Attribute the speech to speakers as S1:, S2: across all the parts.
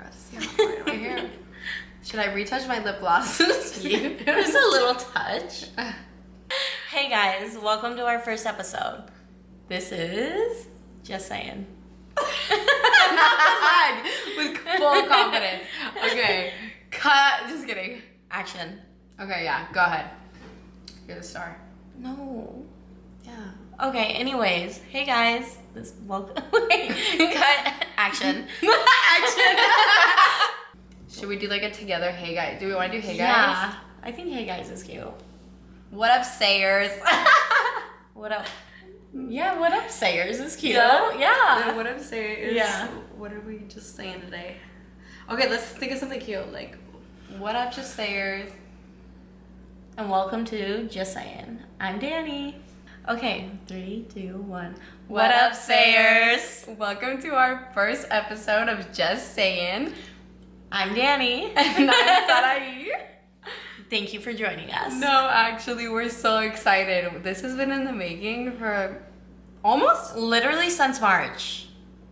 S1: forgot to see how far my hair. Should I retouch my lip gloss?
S2: Just a little touch. Hey guys, welcome to our first episode. This is Just Saying.
S1: Not the lag, with full confidence. Okay, cut. Just kidding.
S2: Action.
S1: Okay, yeah, go ahead. You're the star.
S2: No.
S1: Yeah.
S2: Okay, anyways. Hey guys. Welcome. Cut. Action.
S1: Action. Should we do like a together hey guys? Do we want to do hey guys?
S2: Yeah. I think hey guys is cute.
S1: What up, sayers?
S2: What up? Yeah, what up, sayers is cute.
S1: Yeah. What up, sayers?
S2: Yeah.
S1: What are we just saying today? Okay, let's think of something cute. Like, what up, just sayers?
S2: And welcome to Just Saying. I'm Danny. Okay, 3, 2, 1. What up, sayers?
S1: Welcome to our first episode of Just Sayin.
S2: I'm Danny.
S1: And I'm Sarai.
S2: Thank you for joining us.
S1: No, actually, we're so excited. This has been in the making for almost,
S2: literally since March.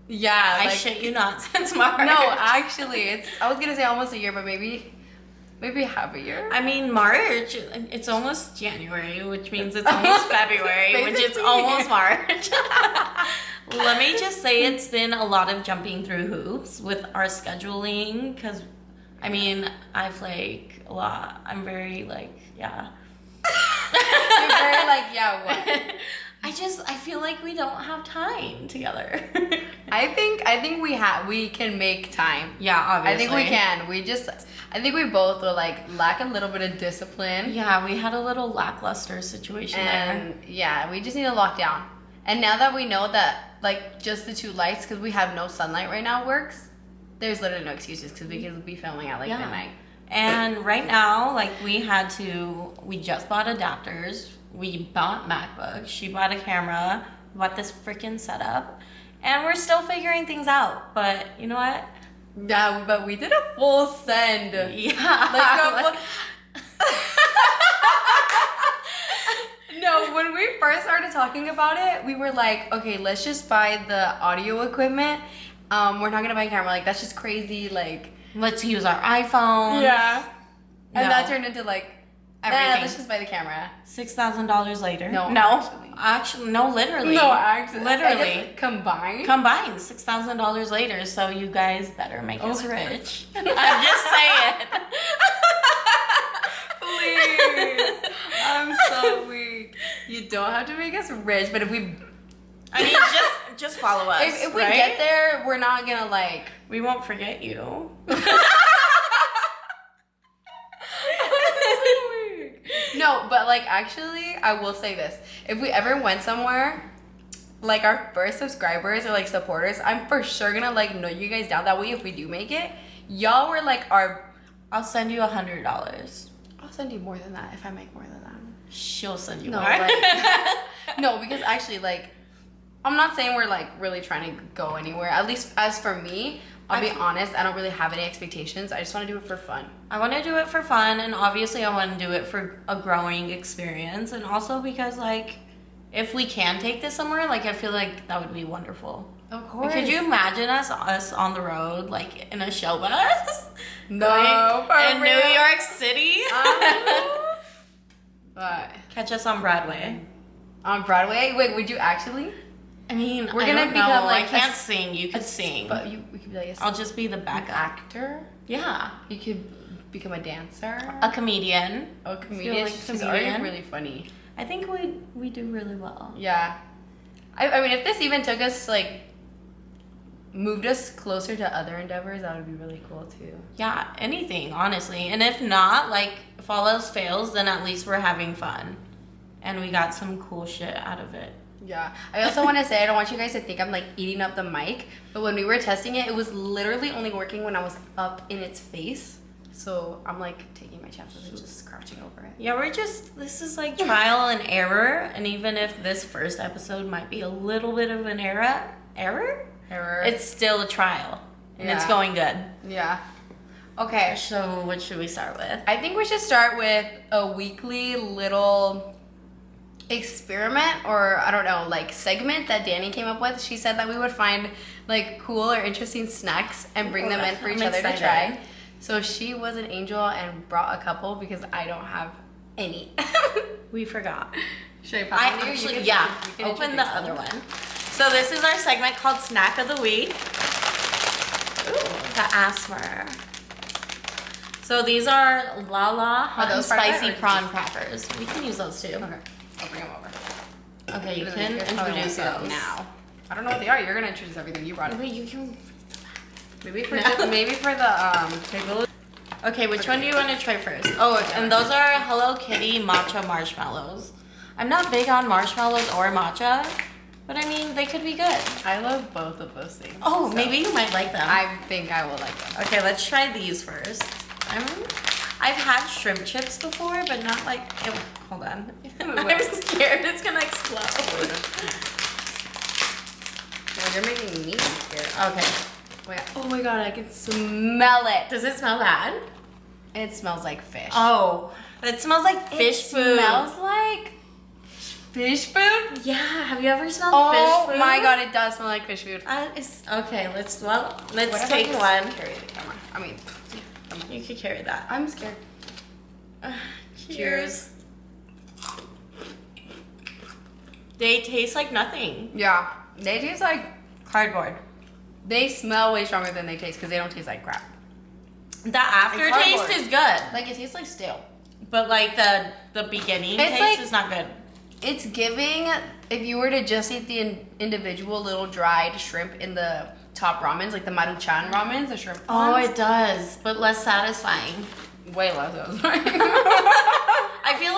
S1: yeah.
S2: I shit you not, since March.
S1: No, actually, I was gonna say almost a year, but maybe half a year.
S2: I mean, March, it's almost January, which means it's almost February, which is almost March. Let me just say it's been a lot of jumping through hoops with our scheduling, because, I mean, I've like a lot. I'm very like, yeah.
S1: You're very like, yeah, what?
S2: I feel like we don't have time together.
S1: I think we can make time.
S2: Yeah, obviously.
S1: I think we can. I think we both will like lack a little bit of discipline.
S2: Yeah, we had a little lackluster situation
S1: And
S2: there.
S1: yeah, we just need to lock down. And now that we know that like just the two lights, because we have no sunlight right now, works, there's literally no excuses because we could be filming at like midnight.
S2: And right now, like we just bought adapters. We bought MacBooks. She bought a camera. Bought this freaking setup. And we're still figuring things out. But you know what?
S1: Yeah, but we did a full send.
S2: Yeah.
S1: No, when we first started talking about it, we were like, okay, let's just buy the audio equipment. We're not gonna buy a camera. Like, that's just crazy. Like,
S2: Let's use our iPhones.
S1: yeah. And
S2: No.
S1: that turned into like,
S2: Everything.
S1: let's just buy the camera.
S2: $6,000 later.
S1: No,
S2: Actually, no, literally.
S1: No, actually.
S2: Literally.
S1: I guess combined.
S2: Combined, $6,000 later. So you guys better make us
S1: Oh.
S2: rich. I'm just saying.
S1: Please. I'm so weak. You don't have to make us rich, but if we...
S2: I mean, just follow us.
S1: If we
S2: right?
S1: get there, we're not gonna like...
S2: We won't forget you.
S1: No, but like actually, I will say this. If we ever went somewhere, like our first subscribers or like supporters, I'm for sure gonna like note you guys down. That way, if we do make it, y'all were like our...
S2: I'll send you $100.
S1: I'll send you more than that if I make more than that.
S2: She'll send you
S1: No,
S2: more.
S1: like, no, because actually, like, I'm not saying we're like really trying to go anywhere. At least as for me, I'll be honest, I don't really have any expectations. I just want to do it for fun.
S2: I want to do it for fun, and obviously I want to do it for a growing experience, and also because like if we can take this somewhere, like I feel like that would be wonderful.
S1: Of course.
S2: Could you imagine us on the road, like in a show bus?
S1: No, for
S2: in
S1: real.
S2: New York City.
S1: But
S2: Catch us on Broadway.
S1: on Broadway? Wait, would you actually?
S2: I mean,
S1: We're
S2: I
S1: gonna
S2: don't
S1: become,
S2: know.
S1: like,
S2: I can't
S1: a-
S2: sing. You could sing.
S1: But we could be like
S2: I'll just be the backup.
S1: actor.
S2: Yeah.
S1: You could become a dancer.
S2: A comedian.
S1: A comedian.
S2: like
S1: She's
S2: comedian.
S1: already really funny.
S2: I think we do really well.
S1: Yeah. I mean, if this even took us like moved us closer to other endeavors, that would be really cool too.
S2: Yeah, anything, honestly. And if not, like, if all else fails, then at least we're having fun. And we got some cool shit out of it.
S1: Yeah. I also want to say, I don't want you guys to think I'm like eating up the mic, but when we were testing it, it was literally only working when I was up in its face. So I'm like taking my chances and just crouching over it.
S2: Yeah, this is like trial and error. And even if this first episode might be a little bit of an error? It's still a trial. And it's
S1: Yeah.
S2: going good.
S1: Yeah. Okay.
S2: So what should we start with?
S1: I think we should start with a weekly little experiment or I don't know, like segment that Danny came up with. She said that we would find like cool or interesting snacks and bring them in for each other to try. So she was an angel and brought a couple because I don't have any.
S2: We forgot.
S1: Should I pop
S2: I actually, yeah, open the other one. So this is our segment called Snack of the Week. Ooh, the asthma. So these are Lala hot and spicy prawn crackers. We can use those too.
S1: Okay, I'll bring them over.
S2: Okay, you can introduce those
S1: now. I don't know what they are. You're gonna introduce everything. You brought it.
S2: Wait, you can.
S1: Maybe for the
S2: Okay, which one do you want to try first? Oh, and those are Hello Kitty matcha marshmallows. I'm not big on marshmallows or matcha, but I mean they could be good.
S1: I love both of those things.
S2: Oh, so maybe you might like them.
S1: I think I will like them.
S2: Okay, let's try these first. I've had shrimp chips before, but not like. Hold on. I'm scared it's gonna explode.
S1: Well, you're making me scared.
S2: Okay.
S1: Wait. Oh my god, I can smell it.
S2: Does it smell bad?
S1: It smells like fish.
S2: Oh, it smells like fish food.
S1: It smells like fish food?
S2: Yeah, have you ever smelled fish food?
S1: Oh my god, it does smell like fish food.
S2: Okay, let's take one.
S1: Carry the camera. I mean,
S2: you could carry that.
S1: I'm scared.
S2: Cheers. They taste like nothing.
S1: Yeah, they taste like
S2: cardboard.
S1: They smell way stronger than they taste because they don't taste like crap.
S2: The aftertaste is good.
S1: Like it tastes like stale.
S2: But like the beginning taste is not good.
S1: It's giving, if you were to just eat the individual little dried shrimp in the top ramens, like the Maruchan ramens, the shrimp ones.
S2: Oh, it does, but less satisfying.
S1: Way less satisfying.
S2: I feel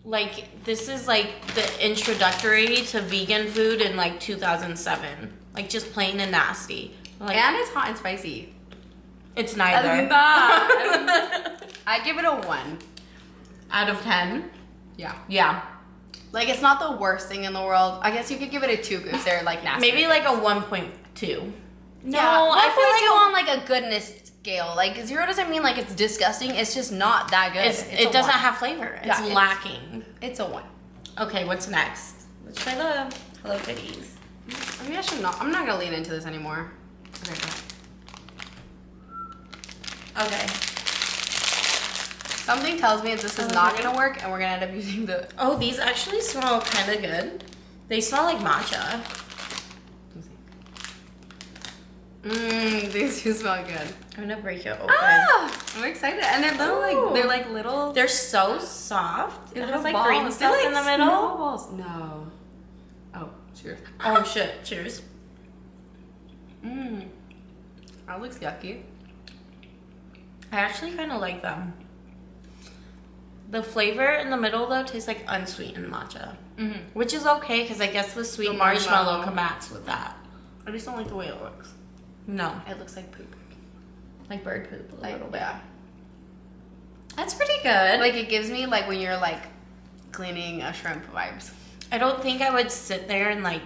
S2: like this is like the introductory to vegan food in like 2007. Like just plain and nasty. Like,
S1: and it's hot and spicy.
S2: It's neither.
S1: I give it a 1.
S2: Out of 10?
S1: Yeah.
S2: Yeah.
S1: Like it's not the worst thing in the world. I guess you could give it a 2 if they're like nasty.
S2: Maybe like a 1.2.
S1: No, I feel like on like a goodness scale. Like 0 doesn't mean like it's disgusting. It's just not that good.
S2: It doesn't have flavor. It's lacking.
S1: It's a 1.
S2: Okay, what's next? Let's try the Hello Kitties.
S1: Maybe I should not. I'm not gonna lean into this anymore. Okay, go ahead.
S2: Okay.
S1: Something tells me this is not gonna work, and we're gonna end up using the.
S2: Oh, these actually smell kind of good. They smell like matcha.
S1: These do smell good.
S2: I'm gonna break it open.
S1: Ah, I'm excited, and they're little like little.
S2: They're so soft. It has like
S1: balls.
S2: green stuff in the middle.
S1: Snowballs. No. Oh, cheers.
S2: Oh shit! Cheers.
S1: That looks yucky.
S2: I actually kind of like them. The flavor in the middle though tastes like unsweetened matcha, which is okay because I guess the sweet marshmallow combats with that.
S1: I just don't like the way it looks.
S2: No,
S1: it looks like poop,
S2: like bird poop a little bit.
S1: Yeah,
S2: that's pretty good.
S1: Like it gives me like when you're like cleaning a shrimp vibes.
S2: I don't think I would sit there and like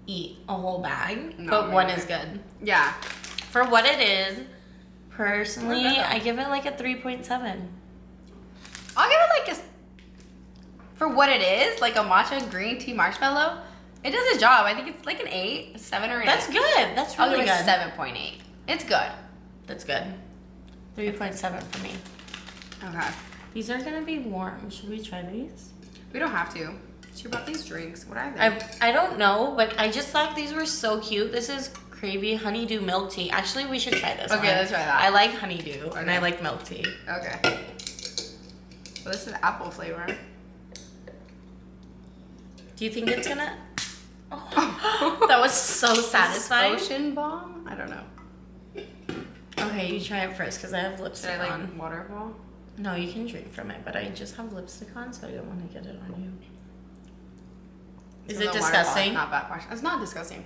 S2: eat a whole bag,
S1: no,
S2: but one is good.
S1: Yeah,
S2: for what it is. Personally, I give it like a 3.7.
S1: I'll give it like for what it is, like a matcha green tea marshmallow. It does its job. I think it's like an 8, 7 or 8.
S2: That's good. That's really good.
S1: I'll give it 7.8. It's good.
S2: That's good. 3.7 for me.
S1: Okay.
S2: These are gonna be warm. Should we try these?
S1: We don't have to. She brought these drinks. What are they?
S2: I don't know, but I just thought these were so cute. This is Cravey honeydew milk tea. Actually, we should try this.
S1: Okay, let's try that.
S2: I like honeydew and I like milk tea.
S1: Okay. Well, this is apple flavor.
S2: Do you think it's gonna? Oh, that was so satisfying.
S1: Ocean bomb? I don't know.
S2: Okay, you try it first because I have lipstick on.
S1: Like waterfall?
S2: No, you can drink from it, but I just have lipstick on, so I don't want to get it on you. Is it disgusting?
S1: It's not bad. It's not disgusting.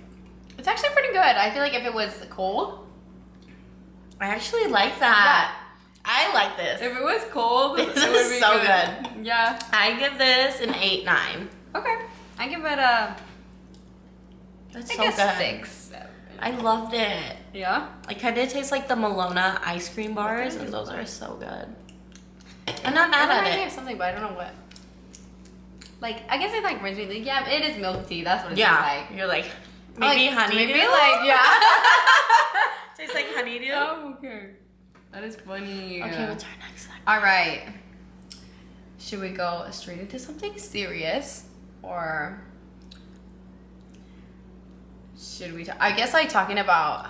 S1: It's actually pretty good. I feel like if it was cold.
S2: I actually like that. Yeah. I like this.
S1: If it was cold,
S2: this is so good.
S1: Yeah.
S2: I give this an 8-9.
S1: Okay. I give it a.
S2: That's so good.
S1: 6, 7.
S2: I loved it.
S1: Yeah.
S2: I kind of taste like the Malona ice cream bars, and those are so good. I'm not mad at it.
S1: I have something, but I don't know what. like, I guess it like brings me like, yeah, it is milk tea. That's what it tastes like.
S2: You're like, maybe honeydew?
S1: Maybe like, yeah.
S2: Tastes like honeydew?
S1: Oh, okay. That is funny.
S2: Okay, what's our next segment?
S1: All right. Should we go straight into something serious? Or should we I guess like talking about...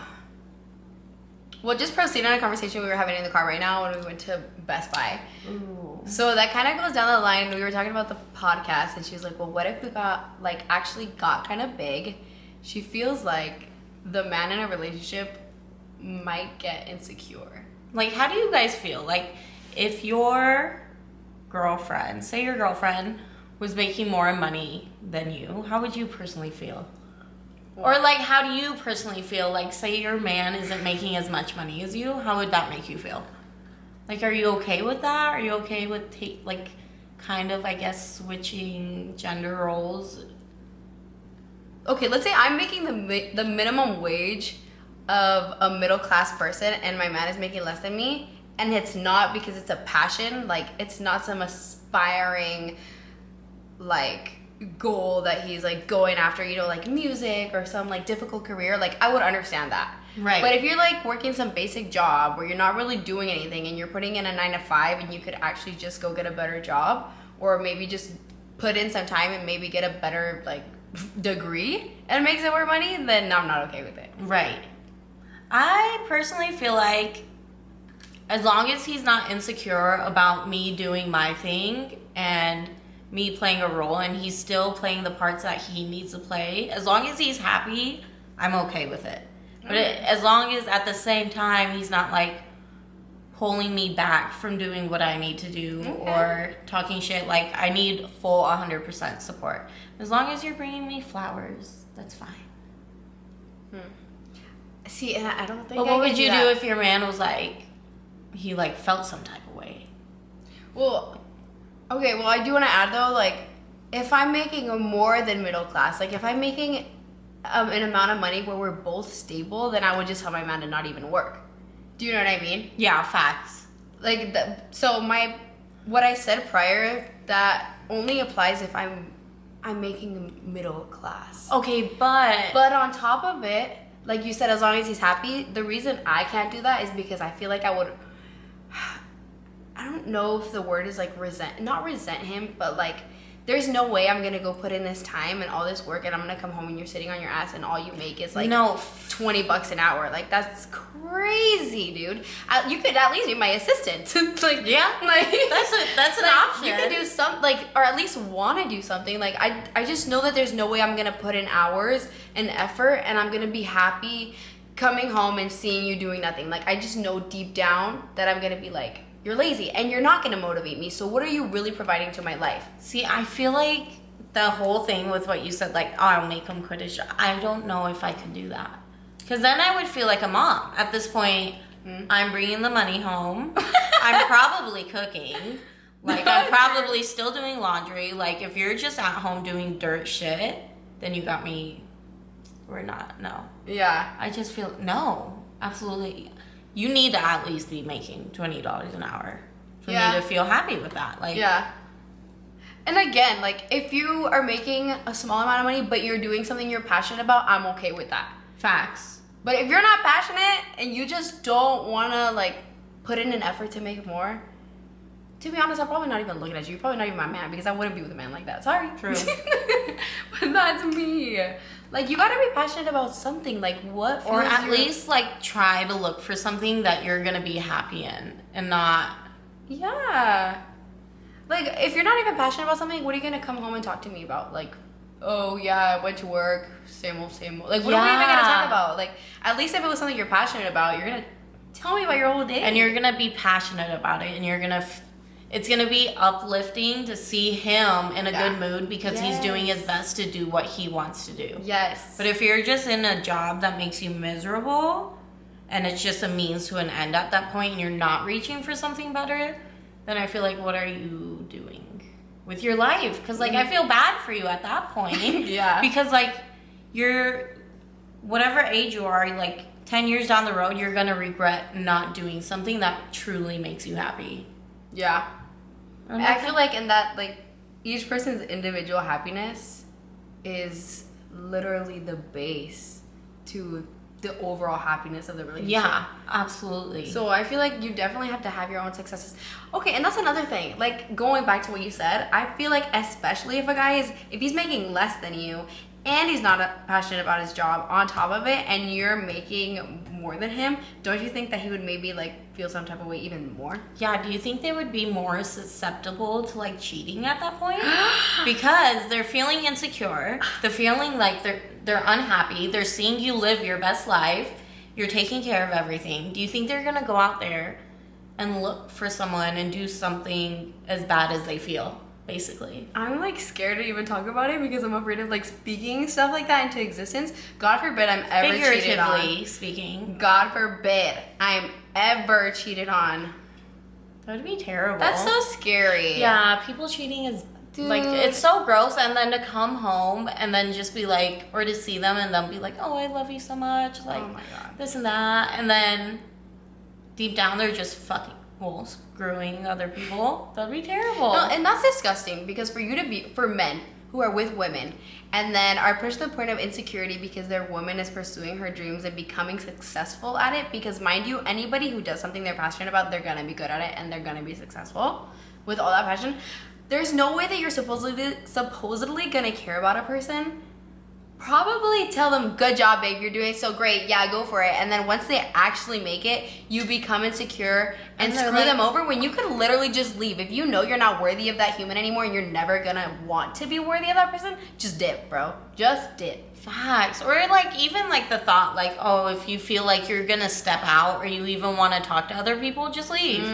S1: Well, just proceed on a conversation we were having in the car right now when we went to Best Buy.
S2: Ooh.
S1: So that kind of goes down the line. We were talking about the podcast, and she was like, well, what if we actually got kind of big? She feels like the man in a relationship might get insecure.
S2: Like, how do you guys feel? Like, if your girlfriend, say your girlfriend was making more money than you, how would you personally feel? Or, like, how do you personally feel? Like, say your man isn't making as much money as you, how would that make you feel? Like, are you okay with that? Are you okay with, kind of, I guess, switching gender roles?
S1: Okay, let's say I'm making the minimum wage of a middle-class person and my man is making less than me, and it's not because it's a passion. Like, it's not some aspiring, like, goal that he's like going after, you know, like music or some like difficult career. Like, I would understand that,
S2: right?
S1: But if you're like working some basic job where you're not really doing anything and you're putting in a 9 to 5 and you could actually just go get a better job, or maybe just put in some time and maybe get a better like degree and makes it more money, then I'm not okay with it.
S2: Right. I personally feel like as long as he's not insecure about me doing my thing and me playing a role and he's still playing the parts that he needs to play, as long as he's happy, I'm okay with it. But as long as at the same time he's not like pulling me back from doing what I need to do or talking shit, like I need full 100% support. As long as you're bringing me flowers, that's fine.
S1: See, and I don't think.
S2: But what would you do if your man was like, he like felt some type of way?
S1: Well, okay, well, I do want to add though, like, if I'm making a more than middle class, like if I'm making an amount of money where we're both stable, then I would just tell my man to not even work. Do you know what I mean?
S2: Yeah, facts.
S1: Like, so what I said prior, that only applies if I'm making middle class.
S2: Okay, but
S1: on top of it, like you said, as long as he's happy, the reason I can't do that is because I feel like I don't know if the word is like not resent him, but like there's no way I'm gonna go put in this time and all this work and I'm gonna come home and you're sitting on your ass and all you make is like $20 an hour. Like, that's crazy, dude. You could at least be my assistant. Like,
S2: yeah, like that's an option.
S1: You could do something, like, or at least want to do something. Like, I just know that there's no way I'm gonna put in hours and effort and I'm gonna be happy coming home and seeing you doing nothing. Like, I just know deep down that I'm gonna be like, you're lazy and you're not going to motivate me. So what are you really providing to my life?
S2: See, I feel like the whole thing with what you said, like, oh, I'll make him quit his job. I don't know if I could do that. Because then I would feel like a mom. At this point, I'm bringing the money home. I'm probably cooking. Like, I'm probably still doing laundry. Like, if you're just at home doing dirt shit, then you got me. We're not. No.
S1: Yeah.
S2: I just feel, no, absolutely. You need to at least be making $20 an hour for me to feel happy with that. Like,
S1: yeah. And again, like, if you are making a small amount of money, but you're doing something you're passionate about, I'm okay with that.
S2: Facts.
S1: But if you're not passionate and you just don't want to, like, put in an effort to make more, to be honest, I'm probably not even looking at you. You're probably not even my man, because I wouldn't be with a man like that. Sorry.
S2: True.
S1: But that's me. Like, you gotta be passionate about something. Like, what?
S2: Or at least, like, try to look for something that you're gonna be happy in and not.
S1: Yeah. Like, if you're not even passionate about something, what are you gonna come home and talk to me about? Like, oh, yeah, I went to work, same old, same old. Like, what are we even gonna talk about? Like, at least if it was something you're passionate about, you're gonna tell me about your whole day.
S2: And you're gonna be passionate about it, and you're gonna. It's gonna be uplifting to see him in a good mood because he's doing his best to do what he wants to do.
S1: Yes.
S2: But if you're just in a job that makes you miserable and it's just a means to an end at that point and you're not reaching for something better, then I feel like, what are you doing with your life? Because, like, I feel bad for you at that point.
S1: Yeah.
S2: Because, like, you're, whatever age you are, like, 10 years down the road, you're gonna regret not doing something that truly makes you happy.
S1: Yeah. I feel like in that, like, each person's individual happiness is literally the base to the overall happiness of the relationship.
S2: Yeah, absolutely.
S1: So I feel like you definitely have to have your own successes. Okay, and that's another thing. Like, going back to what you said, I feel like especially if he's making less than you and he's not passionate about his job on top of it, and you're making more than him, don't you think that he would maybe like feel some type of way even more?
S2: Yeah, do you think they would be more susceptible to like cheating at that point? Because they're feeling insecure, they're feeling like they're unhappy, they're seeing you live your best life, you're taking care of everything. Do you think they're gonna go out there and look for someone and do something as bad as they feel? Basically,
S1: I'm like scared to even talk about it because I'm afraid of like speaking stuff like that into existence. God forbid I'm ever cheated on.
S2: Figuratively speaking.
S1: God forbid I'm ever cheated on.
S2: That would be terrible.
S1: That's so scary.
S2: Yeah, people cheating is like, it's so gross. And then to come home and then just be like, or to see them and then be like, oh, I love you so much, like,
S1: oh my God,
S2: this and that, and then deep down they're just fucking screwing other people. That'd be terrible.
S1: No, and that's disgusting because for men who are with women and then are pushed to the point of insecurity because their woman is pursuing her dreams and becoming successful at it, because mind you, anybody who does something they're passionate about, they're gonna be good at it and they're gonna be successful with all that passion. There's no way that you're supposedly gonna care about a person. Probably tell them, good job, babe, you're doing so great, yeah, go for it. And then once they actually make it, you become insecure and screw them over when you could literally just leave. If you know you're not worthy of that human anymore and you're never gonna want to be worthy of that person, just dip, bro. Just dip.
S2: Facts. Or like even like the thought like, oh, if you feel like you're gonna step out or you even want to talk to other people, just leave.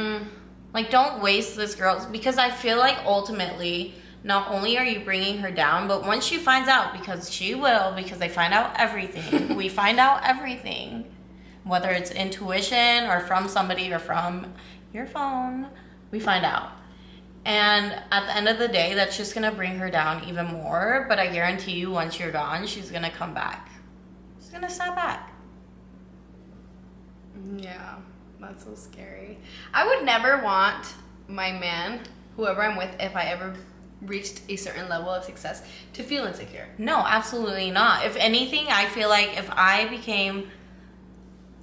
S2: Like, don't waste this girl's, because I feel like ultimately not only are you bringing her down, but once she finds out, because she will, because they find out everything. We find out everything, whether it's intuition or from somebody or from your phone, we find out. And at the end of the day, that's just going to bring her down even more. But I guarantee you, once you're gone, she's going to come back. She's going to snap back.
S1: Yeah, that's so scary. I would never want my man, whoever I'm with, if I ever reached a certain level of success, to feel insecure.
S2: No, absolutely not. If anything, I feel like if I became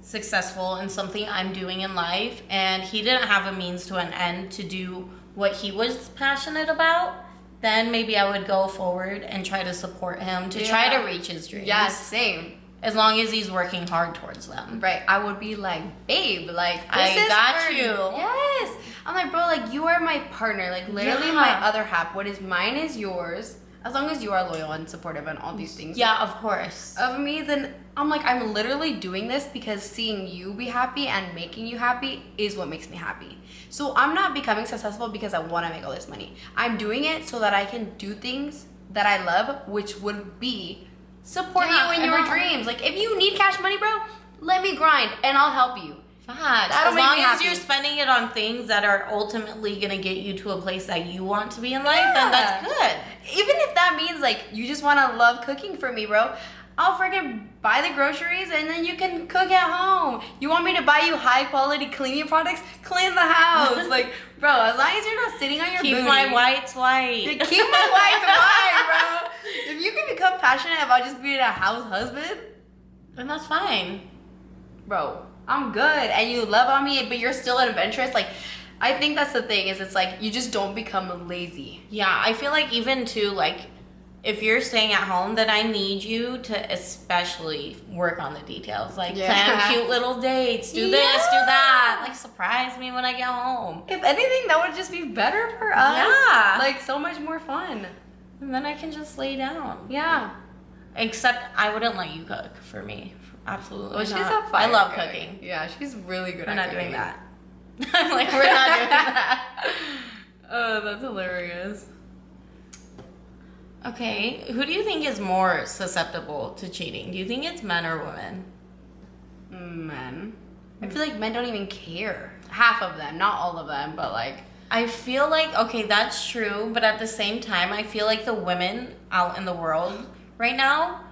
S2: successful in something I'm doing in life and he didn't have a means to an end to do what he was passionate about, then maybe I would go forward and try to support him to try to reach his dreams.
S1: Yeah, same.
S2: As long as he's working hard towards them.
S1: Right. I would be like, babe, like,
S2: I got you.
S1: Yes. I'm like, bro, like, you are my partner. Like, literally my other half. What is mine is yours. As long as you are loyal and supportive and all these things.
S2: Yeah, of course.
S1: Of me, then I'm like, I'm literally doing this because seeing you be happy and making you happy is what makes me happy. So I'm not becoming successful because I want to make all this money. I'm doing it so that I can do things that I love, which would be support you in your dreams. Like, if you need cash money, bro, let me grind and I'll help you.
S2: Facts. As long as you're spending it on things that are ultimately gonna get you to a place that you want to be in life, then that's good.
S1: Even if that means like you just want to love cooking for me, bro, I'll freaking buy the groceries and then you can cook at home. You want me to buy you high quality cleaning products? Clean the house. Like, bro, as long as you're not sitting on your booty.
S2: Keep my whites white.
S1: Keep my whites white, bro. If you can become passionate about just being a house husband,
S2: then that's fine.
S1: Bro, I'm good. And you love on me, but you're still adventurous. Like, I think that's the thing, is it's like you just don't become lazy.
S2: Yeah, I feel like even too, like, if you're staying at home, then I need you to especially work on the details. Like, plan cute little dates, do this, do that. Like, surprise me when I get home.
S1: If anything, that would just be better for us.
S2: Yeah.
S1: Like, so much more fun.
S2: And then I can just lay down.
S1: Yeah.
S2: Except I wouldn't let you cook for me. Absolutely
S1: well, she's
S2: not.
S1: a fire
S2: I love
S1: guy.
S2: cooking.
S1: Yeah, she's really good
S2: We're
S1: at
S2: not
S1: cooking.
S2: doing that. I'm like, we're not doing that.
S1: Oh, that's hilarious.
S2: Okay, who do you think is more susceptible to cheating? Do you think it's men or women?
S1: Men. I feel like men don't even care. Half of them, not all of them, but like...
S2: I feel like, okay, that's true, but at the same time, I feel like the women out in the world right now,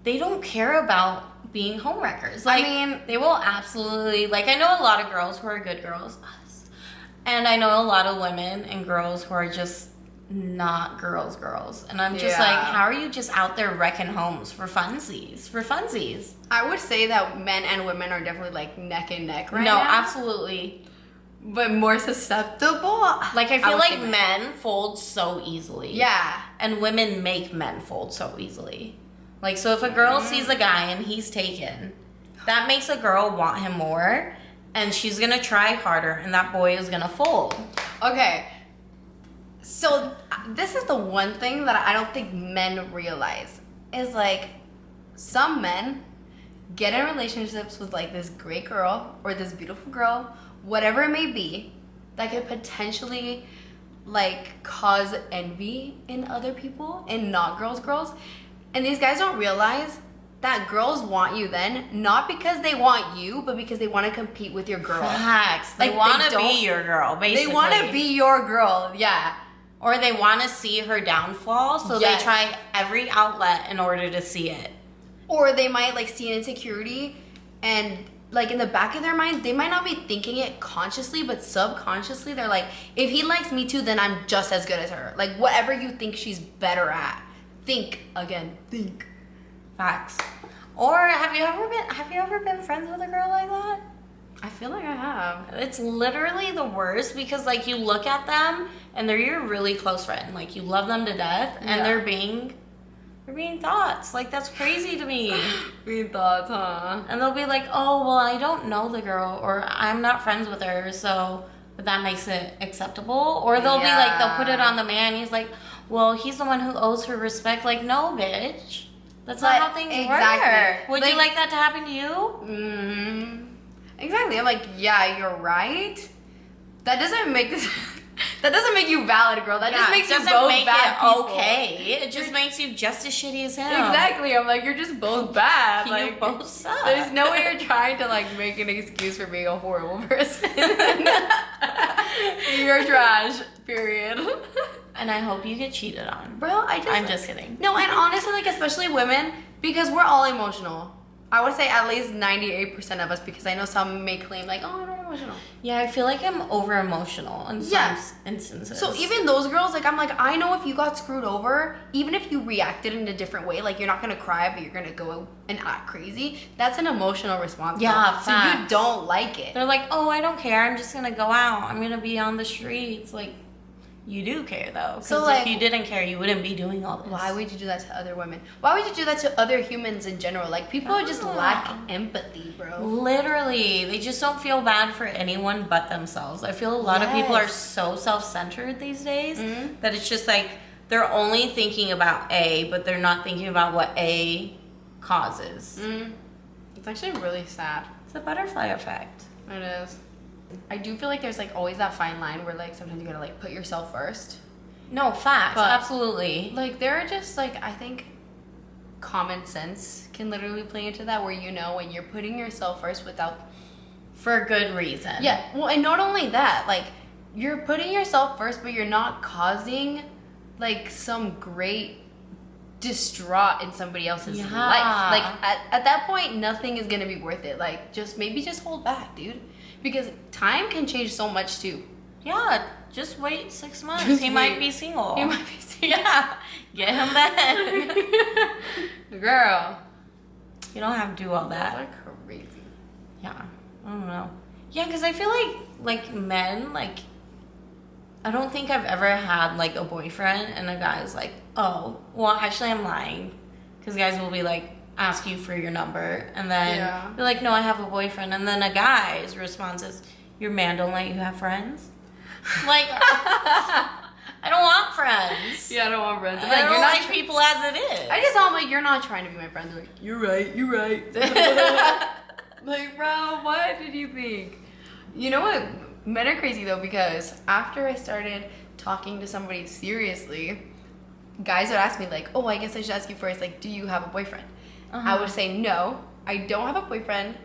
S2: they don't care about being homewreckers. Like,
S1: I mean,
S2: they will absolutely, like, I know a lot of girls who are good girls, us, and I know a lot of women and girls who are just not girls. And I'm just like, how are you just out there wrecking homes for funsies? For funsies.
S1: I would say that men and women are definitely like neck and neck right now.
S2: No, absolutely.
S1: But more susceptible.
S2: Like, I feel like men fold so easily.
S1: Yeah.
S2: And women make men fold so easily. Like, so if a girl sees a guy and he's taken, that makes a girl want him more. And she's going to try harder. And that boy is going to fold.
S1: Okay. So this is the one thing that I don't think men realize. Is like, some men get in relationships with like this great girl or this beautiful girl, whatever it may be, that could potentially like cause envy in other people and not girls. And these guys don't realize that girls want you then, not because they want you, but because they want to compete with your girl.
S2: Facts. They want to be your girl, basically.
S1: They want to be your girl, yeah.
S2: Or they want to see her downfall, so they try every outlet in order to see it.
S1: Or they might like see an insecurity and like in the back of their mind, they might not be thinking it consciously, but subconsciously they're like, if he likes me too, then I'm just as good as her. Like whatever you think she's better at. Think.
S2: Facts. Or have you ever been friends with a girl like that?
S1: I feel like I have.
S2: It's literally the worst because like you look at them and they're your really close friend. Like you love them to death and they're being thoughts. Like that's crazy to me.
S1: Being thoughts, huh?
S2: And they'll be like, oh well, I don't know the girl or I'm not friends with her, so but that makes it acceptable. Or they'll be like, they'll put it on the man. He's like, well, he's the one who owes her respect. Like, no, bitch. That's not how things work. Would you like that to happen to you?
S1: Mm-hmm. Exactly. I'm like, yeah, you're right. That doesn't make this. That doesn't make you valid, girl. That just makes you both bad people.
S2: Okay. It just makes you just as shitty as him.
S1: Exactly. I'm like, you're just both bad.
S2: You
S1: like,
S2: both suck.
S1: There's no way you're trying to like make an excuse for being a horrible person. You're trash. Period.
S2: And I hope you get cheated on.
S1: Bro, I'm
S2: just kidding.
S1: No, and honestly, like especially women, because we're all emotional. I would say at least 98% of us, because I know some may claim like, oh, I'm not emotional.
S2: Yeah, I feel like I'm over emotional in some instances.
S1: So even those girls, like I'm like, I know if you got screwed over, even if you reacted in a different way, like you're not gonna cry, but you're gonna go and act crazy. That's an emotional response.
S2: Yeah,
S1: so you don't like it.
S2: They're like, oh, I don't care. I'm just gonna go out. I'm gonna be on the streets. Like, you do care though. Because so, like, if you didn't care, you wouldn't be doing all this.
S1: Why would you do that to other women? Why would you do that to other humans in general? Like people just lack empathy, bro.
S2: Literally, they just don't feel bad for anyone but themselves. I feel a lot of people are so self-centered these days that it's just like they're only thinking about A, but they're not thinking about what A causes.
S1: It's actually really sad.
S2: It's a butterfly effect.
S1: It is. I do feel like there's like always that fine line where like sometimes you gotta like put yourself first.
S2: No, facts,
S1: but,
S2: absolutely.
S1: Like there are just like, I think common sense can literally play into that, where you know when you're putting yourself first
S2: for good reason.
S1: Yeah, well, and not only that, like you're putting yourself first, but you're not causing like some great distraught in somebody else's life. Like at that point, nothing is gonna be worth it. Like just hold back, dude. Because time can change so much too.
S2: Yeah, just wait 6 months. He might be single.
S1: He might be single.
S2: Yeah, get him then.
S1: Girl.
S2: You don't have to do all that.
S1: That's crazy.
S2: Yeah, I don't know. Yeah, because I feel like men, like, I don't think I've ever had like a boyfriend and a guy's like, oh, well, actually I'm lying. Because guys will be like, ask you for your number, and then you're like, no, I have a boyfriend, and then a guy's response is, your man don't let you have friends? Like, I don't want friends.
S1: Yeah, I don't want friends.
S2: I don't like people as it is.
S1: I just thought like, you're not trying to be my friend. They're like, you're right. Like, bro, what did you think? You know what? Men are crazy though, because after I started talking to somebody seriously, guys would ask me like, oh, I guess I should ask you first, like, do you have a boyfriend? I would say, no, I don't have a boyfriend,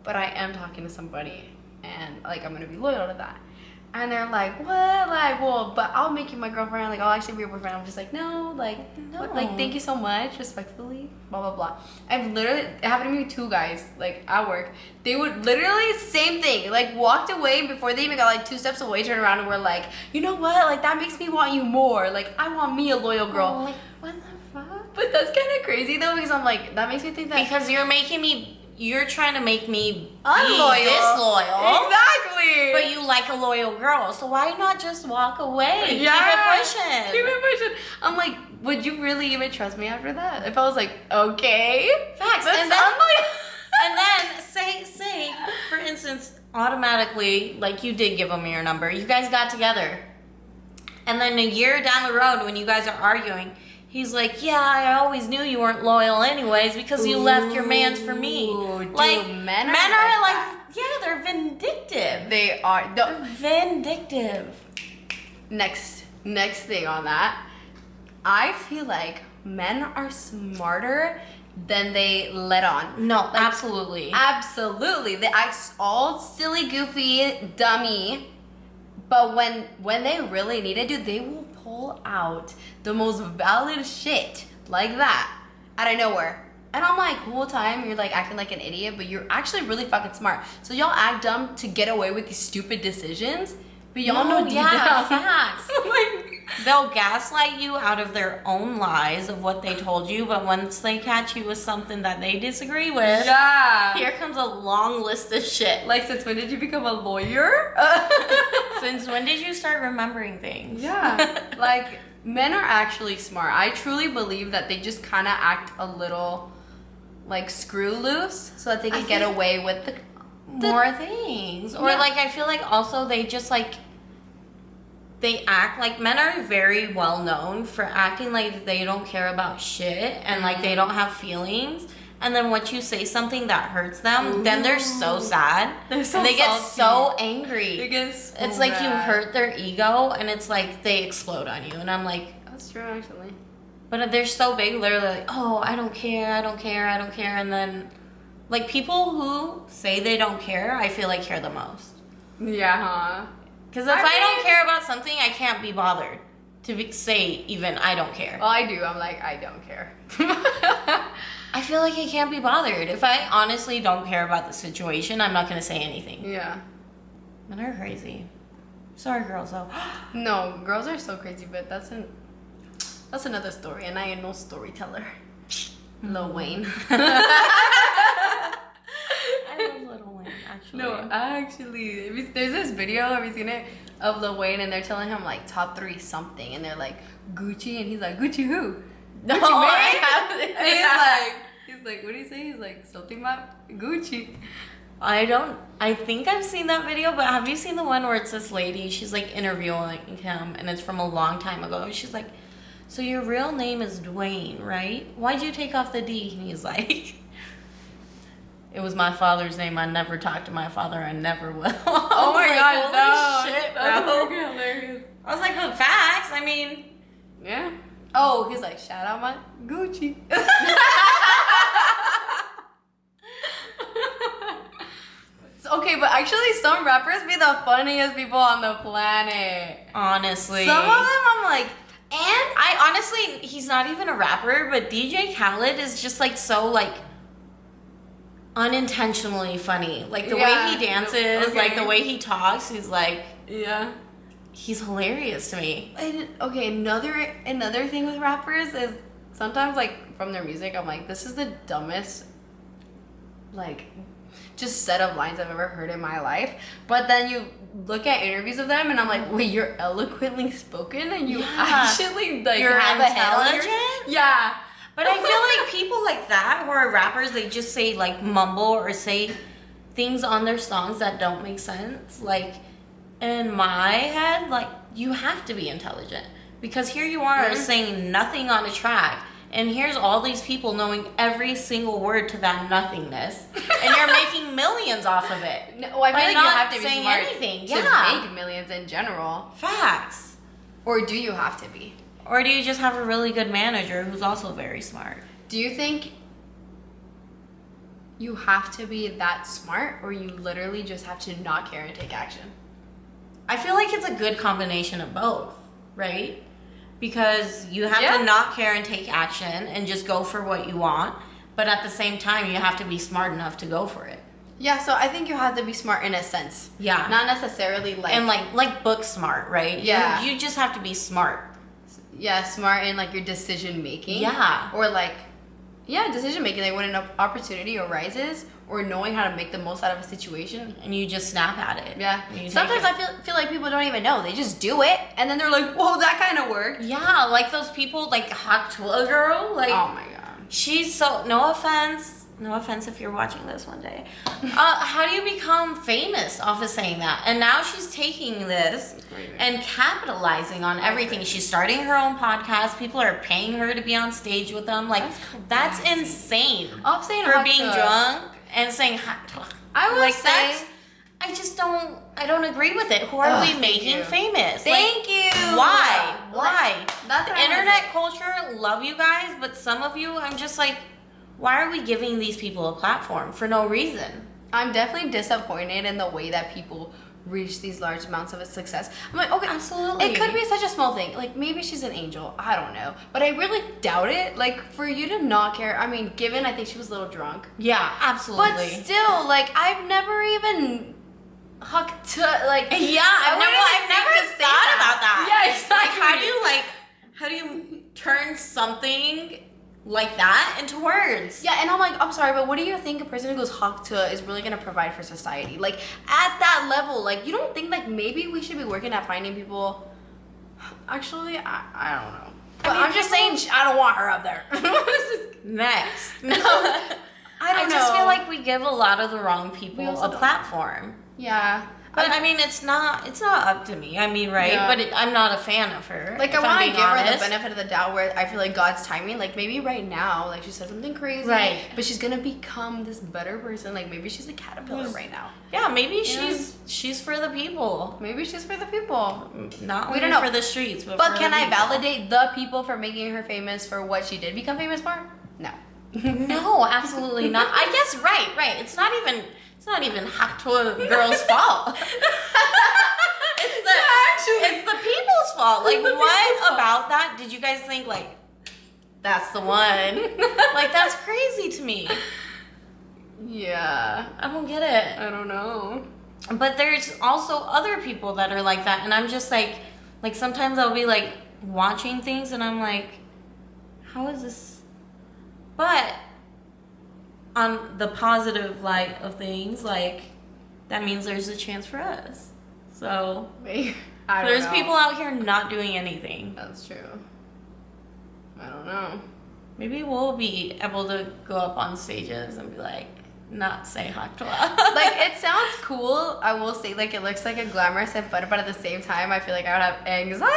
S1: but I am talking to somebody, and like I'm gonna be loyal to that. And they're like, what? Like, well, but I'll make you my girlfriend. Like, I'll actually be your boyfriend. I'm just like, no, like,
S2: No.
S1: what? Like, thank you so much, respectfully, blah, blah, blah. I've literally, it happened to me with 2 guys, like, at work. They would literally, same thing, like, walked away before they even got, like, 2 steps away, turned around and were like, you know what? Like, that makes me want you more. Like, I want me a loyal girl.
S2: Oh, like, what the fuck?
S1: But that's kind of crazy, though, because I'm like, that makes me think that.
S2: Because you're trying to make me
S1: Unloyal.
S2: be disloyal.
S1: Exactly.
S2: But you like a loyal girl, so why not just walk away?
S1: Yeah.
S2: Keep it pushing.
S1: Keep it pushing. I'm like, would you really even trust me after that? If I was like, okay.
S2: Facts.
S1: That's
S2: And then,
S1: unloyal.
S2: and then say, for instance, automatically, like you did give him your number. You guys got together. And then a year down the road when you guys are arguing, he's like, yeah, I always knew you weren't loyal anyways because you left your mans for me.
S1: Dude,
S2: like,
S1: men are
S2: like
S1: that.
S2: yeah, they're vindictive.
S1: They are.
S2: They're vindictive.
S1: Next thing on that, I feel like men are smarter than they let on.
S2: No,
S1: Like,
S2: absolutely.
S1: Absolutely. They act all silly, goofy, dummy. But when they really need it, dude, they will pull out the most valid shit like that out of nowhere. And I'm like, whole time you're like acting like an idiot, but you're actually really fucking smart. So y'all act dumb to get away with these stupid decisions, but y'all know deep down.
S2: Facts.
S1: Like,
S2: They'll gaslight you out of their own lies of what they told you, but once they catch you with something that they disagree with,
S1: yeah.
S2: here comes a long list of shit.
S1: Like, since when did you become a lawyer?
S2: Since when did you start remembering things?
S1: Yeah. Like, men are actually smart. I truly believe that they just kind of act a little, like, screw loose so that they can get away with the
S2: more things. Or,
S1: Yeah.
S2: like, I feel like also they just, like, they act like men are very well known for acting like they don't care about shit and like they don't have feelings. And then once you say something that hurts them, then they're so sad.
S1: They're so
S2: and they get
S1: salty.
S2: so angry.
S1: It gets
S2: It's like you
S1: mad.
S2: hurt their ego and it's like they explode on you. And I'm like,
S1: That's true, actually.
S2: but they're so big, they're like, oh, I don't care, I don't care, I don't care. And then, like, people who say they don't care, I feel like care the most.
S1: Yeah, huh?
S2: Because if
S1: I
S2: I
S1: mean-
S2: don't care about something, I can't be bothered to say even I don't care.
S1: Well, I do. I'm like, I don't care.
S2: I feel like I can't be bothered. If I honestly don't care about the situation, I'm not going to say anything.
S1: Yeah.
S2: Men are crazy. Sorry, girls, though.
S1: No, girls are so crazy, but that's another story, and I am no storyteller. Lil Wayne.
S2: I love Little Wayne, actually.
S1: No, actually, there's this video, have you seen it, of Lil Wayne, and they're telling him, like, top 3 something, and they're like, Gucci, and he's like, Gucci who?
S2: No,
S1: Gucci
S2: I
S1: Mane?
S2: haven't.
S1: And he's like, what do you say? He's like, something about Gucci.
S2: I think I've seen that video, but have you seen the one where it's this lady, she's like interviewing him, and it's from a long time ago, and she's like, so your real name is Dwayne, right? Why'd you take off the D? And he's like, it was my father's name. I never talked to my father. I never will.
S1: Oh my god, no.
S2: Shit,
S1: That's
S2: bro.
S1: fucking hilarious.
S2: I was like, but facts, I mean.
S1: Yeah. Oh, he's like, shout out my Gucci. Okay, but actually some rappers be the funniest people on the planet.
S2: Honestly.
S1: Some of them I'm like, and
S2: I honestly, he's not even a rapper, but DJ Khaled is just like so like unintentionally funny. Like the
S1: Yeah,
S2: way he dances,
S1: okay.
S2: like the way he talks, he's like,
S1: yeah.
S2: he's hilarious to me.
S1: And, okay, another thing with rappers is sometimes like from their music I'm like, this is the dumbest like just set of lines I've ever heard in my life. But then you look at interviews of them and I'm like, wait, you're eloquently spoken and you
S2: Yeah.
S1: actually like
S2: You're
S1: have a head on your-
S2: intelligent?
S1: Yeah.
S2: But I feel like people like that who are rappers, they just say like mumble or say things on their songs that don't make sense. Like in my head, like you have to be intelligent because here you are
S1: Mhm.
S2: saying nothing on a track, and here's all these people knowing every single word to that nothingness, and you're making millions off of it.
S1: No, I
S2: By
S1: feel like you
S2: not
S1: have to be
S2: saying
S1: smart
S2: anything.
S1: to
S2: Yeah.
S1: make millions in general.
S2: Facts.
S1: Or do you have to be?
S2: Or do you just have a really good manager who's also very smart?
S1: Do you think you have to be that smart or you literally just have to not care and take action?
S2: I feel like it's a good combination of both, right? Because you have to not care and take action and just go for what you want, but at the same time, you have to be smart enough to go for it.
S1: Yeah, so I think you have to be smart in a sense.
S2: Yeah.
S1: Not necessarily like...
S2: And like book smart, right?
S1: Yeah.
S2: You just have to be smart.
S1: Yeah, smart in like your decision making.
S2: Yeah.
S1: Or like, decision making. Like when an opportunity arises or knowing how to make the most out of a situation.
S2: And you just snap at it.
S1: Yeah. Sometimes I feel like people don't even know. They just do it and then they're like, whoa, that kind of worked.
S2: Yeah, like those people, like Hot Tula Girl. Like,
S1: oh my God.
S2: She's so, no offense if you're watching this one day. How do you become famous off of saying that? And now she's taking this and capitalizing on everything. She's starting her own podcast. People are paying her to be on stage with them. Like, that's insane.
S1: I'm saying
S2: for being drunk and saying
S1: I would say
S2: I don't agree with it. Who are we making famous?
S1: Thank you.
S2: Why?
S1: That's
S2: the internet culture, love you guys, but some of you, I'm just like, why are we giving these people a platform for no reason?
S1: I'm definitely disappointed in the way that people reach these large amounts of success. I'm like, okay,
S2: absolutely.
S1: It could be such a small thing. Like maybe she's an angel. I don't know. But I really doubt it. Like for you to not care. I mean, given I think she was a little drunk.
S2: Yeah, absolutely.
S1: But still, like I've never even hucked to like
S2: I've never thought about that.
S1: Yeah, exactly.
S2: Like how do you turn something like that into words?
S1: Yeah, and I'm like, I'm sorry, but what do you think a person who goes hawk to is really gonna provide for society? Like at that level, like you don't think like maybe we should be working at finding people? Actually, I don't know. But I'm just saying I don't want her up there.
S2: Next.
S1: No, I don't know.
S2: I just feel like we give a lot of the wrong people a platform.
S1: Yeah.
S2: But I mean, it's not up to me. I mean, right?
S1: Yeah.
S2: But I'm not a fan of her.
S1: Like I want to give her the benefit of the doubt, where I feel like God's timing. Like maybe right now, like she said something crazy,
S2: right? But
S1: she's gonna become this better person. Like maybe she's a caterpillar right now.
S2: Yeah, maybe she's for the people.
S1: Maybe she's for the people.
S2: Not only for the streets, but for
S1: can
S2: the
S1: I
S2: people.
S1: validate the people for making her famous for what she did become famous for? No.
S2: No, absolutely not. I guess right. It's not even Hot Tula Girl's fault. It's the people's fault. Like, what about that? Did you guys think, like, that's the one? Like, that's crazy to me.
S1: Yeah.
S2: I don't get it.
S1: I don't know.
S2: But there's also other people that are like that. And I'm just like sometimes I'll be, like, watching things and I'm like, how is this? But on the positive light of things, like, that means there's a chance for us. So there's people out here not doing anything.
S1: That's true. I don't know.
S2: Maybe we'll be able to go up on stages and be like, not say Hot Tula.
S1: Like, it sounds cool. I will say, like, it looks like a glamorous and fun, but at the same time, I feel like I would have anxiety.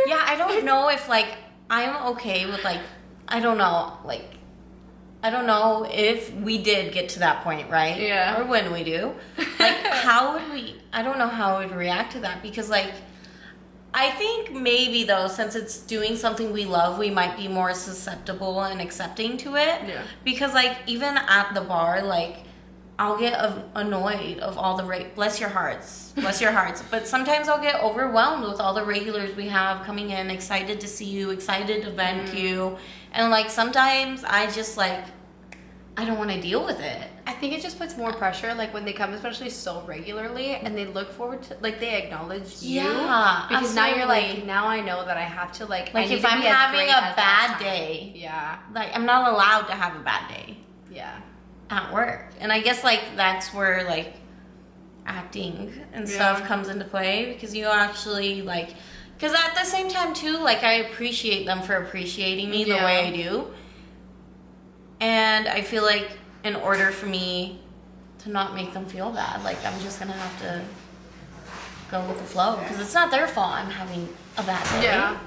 S2: Yeah, I don't know if, like, I'm okay with, like, I don't know if we did get to that point, right?
S1: Yeah.
S2: Or when we do. Like, I don't know how we would react to that because, like, I think maybe, though, since it's doing something we love, we might be more susceptible and accepting to it.
S1: Yeah.
S2: Because, like, even at the bar, like, I'll get annoyed of all the bless your hearts. But sometimes I'll get overwhelmed with all the regulars we have coming in, excited to see you, excited to vent you. And, like, sometimes I just, like, I don't want to deal with it.
S1: I think it just puts more pressure, like, when they come, especially so regularly, and they look forward to, like, they acknowledge you.
S2: Yeah,
S1: because
S2: absolutely.
S1: now you're like, now I know that I have to, like
S2: if I'm having a bad day.
S1: Yeah.
S2: Like, I'm not allowed to have a bad day.
S1: Yeah.
S2: At work. And I guess, like, that's where, like, acting and stuff comes into play, because you actually, like, because at the same time, too, like, I appreciate them for appreciating me the way I do. And I feel like in order for me to not make them feel bad, like, I'm just going to have to go with the flow, because it's not their fault I'm having a bad day.
S1: Yeah.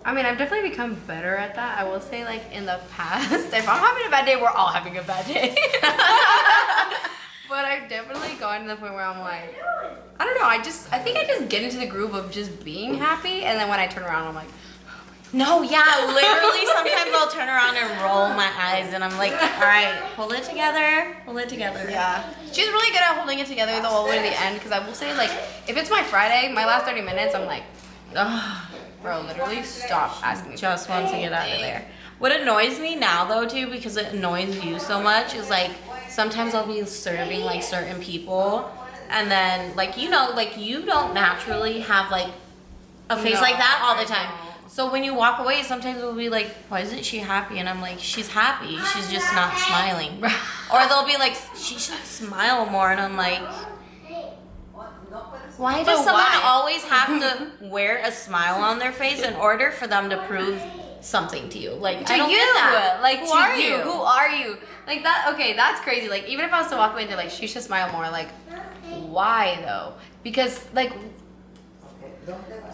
S1: I mean, I've definitely become better at that. I will say, like, in the past, if I'm having a bad day, we're all having a bad day. But I've definitely gotten to the point where I'm like, I don't know, I think I just get into the groove of just being happy, and then when I turn around, I'm like, oh my God.
S2: No, yeah, literally sometimes I'll turn around and roll my eyes and I'm like, all right, pull it together.
S1: Yeah. She's really good at holding it together the whole way to the end, because I will say, like, if it's my Friday, my last 30 minutes, I'm like, ugh, bro, literally stop asking me.
S2: Just wants to get out of there. What annoys me now though too, because it annoys you so much, is like sometimes I'll be serving like certain people and then like, you know, like you don't naturally have like a face like that all the time. So when you walk away, sometimes it'll be like, why isn't she happy? And I'm like, she's happy, she's just not smiling. Or they'll be like, she should smile more. And I'm like, why does someone always have to wear a smile on their face in order for them to prove something to you? Like,
S1: to
S2: I don't
S1: you,
S2: get that.
S1: like,
S2: who
S1: to
S2: are
S1: you,
S2: you?
S1: who are you? Like that. Okay, that's crazy. Like, even if I was to walk away and they're like, she should smile more. Like, why though? Because like,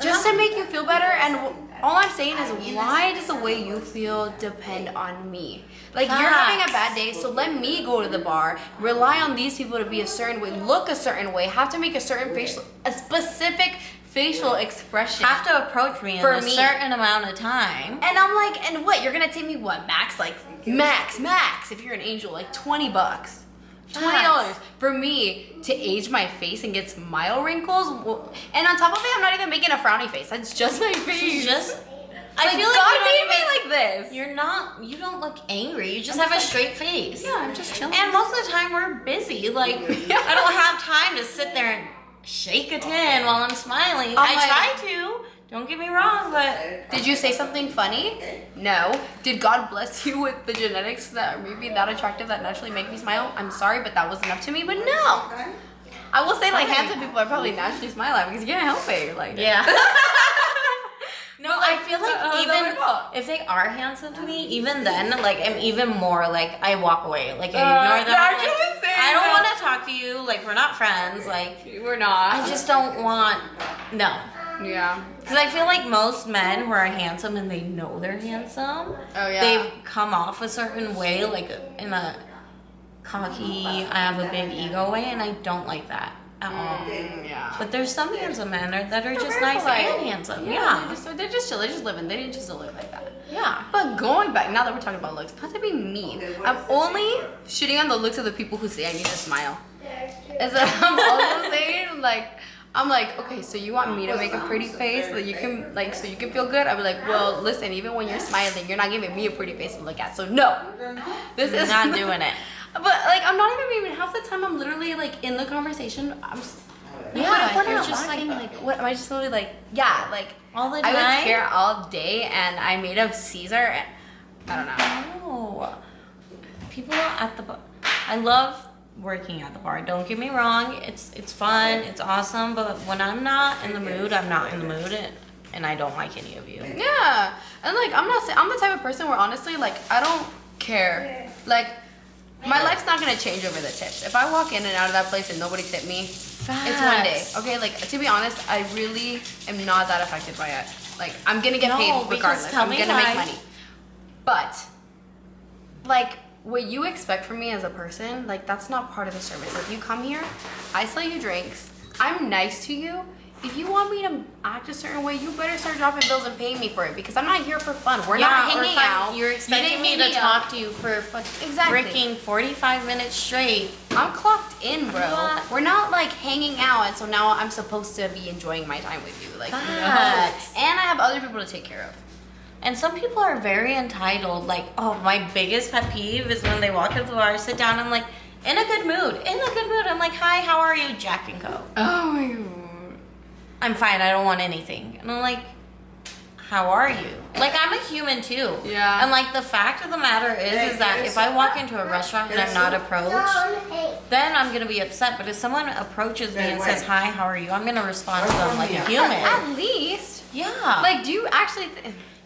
S1: just to make you feel better. And all I'm saying is, why does the way you feel depend on me? Like, you're having a bad day, so let me go to the bar, rely on these people to be a certain way, look a certain way, have to make a specific facial expression.
S2: Have to approach me in a certain amount of time.
S1: And I'm like, and what? You're gonna take me what? Max, if you're an angel, like $20. $20 for me to age my face and get smile wrinkles. And on top of it, I'm not even making a frowny face. That's just my face.
S2: She's just, I
S1: like,
S2: feel like
S1: God
S2: you
S1: made
S2: don't
S1: me like this.
S2: you don't look angry. You just have a straight face.
S1: Yeah, I'm just chilling.
S2: And most of the time we're busy. Like, I don't have time to sit there and shake a tin while I'm smiling. I try to. Don't get me wrong, but...
S1: Did you say something funny? No. Did God bless you with the genetics that maybe that attractive that naturally make me smile? I'm sorry, but that wasn't enough to me, but no. I will say, like, handsome people are probably naturally smiling because you can't help it. You're like...
S2: Yeah. No, I feel like even if they are handsome to me, even then, like, I'm even more, like, I walk away. Like, I ignore them. Like, I don't want to talk to you. Like, we're not friends. Like...
S1: We're not.
S2: I just don't want... No.
S1: Yeah.
S2: Because I feel like most men who are handsome and they know they're handsome, they come off a certain way, like in a cocky, I have a big ego way, and I don't like that at all.
S1: Yeah.
S2: But there's some handsome men that are just nice and handsome. Yeah.
S1: They're just chill. They're just living. They didn't just live like that.
S2: Yeah.
S1: But going back, now that we're talking about looks, not to be mean, I'm only shitting on the looks of the people who say I need to smile. And so I'm also saying, like, I'm like, okay, so you want me to make a pretty face so you can feel good? I'd be like, well, listen, even when you're smiling, you're not giving me a pretty face to look at. So no, this is
S2: not doing it.
S1: But like, I'm not even half the time. I'm literally like in the conversation. But if we're not just like, what am I just literally like? Yeah, like
S2: all the time.
S1: I was here all day and I made a Caesar. And I don't know.
S2: No, people at the bar. I love working at the bar. Don't get me wrong, it's fun, it's awesome, but when I'm not in the mood, I'm not in the mood, and I don't like any of you.
S1: Yeah, and like I'm the type of person where honestly, like, I don't care. Like, my life's not gonna change over the tips. If I walk in and out of that place and nobody tipped me, it's one day. Okay, like, to be honest, I really am not that affected by it. Like, I'm gonna get paid regardless. I'm gonna make money. But like, what you expect from me as a person, like, that's not part of the service. Like, you come here, I sell you drinks, I'm nice to you. If you want me to act a certain way, you better start dropping bills and paying me for it, because I'm not here for fun. We're not hanging out.
S2: You're expecting me to talk to you for freaking 45 minutes straight.
S1: I'm clocked in, bro. We're not like hanging out, and so now I'm supposed to be enjoying my time with you. Like, no. And I have other people to take care of.
S2: And some people are very entitled. Like, oh, my biggest pet peeve is when they walk into the bar, sit down, I'm like, in a good mood. I'm like, hi, how are you? Jack and Coke.
S1: Oh my God.
S2: I'm fine, I don't want anything. And I'm like, how are you? Like, I'm a human too.
S1: Yeah.
S2: And like, the fact of the matter is that if I walk into a restaurant and I'm not approached, then I'm gonna be upset. But if someone approaches me and says, hi, how are you? I'm gonna respond to them like a human.
S1: At least.
S2: Yeah.
S1: Like, do you actually...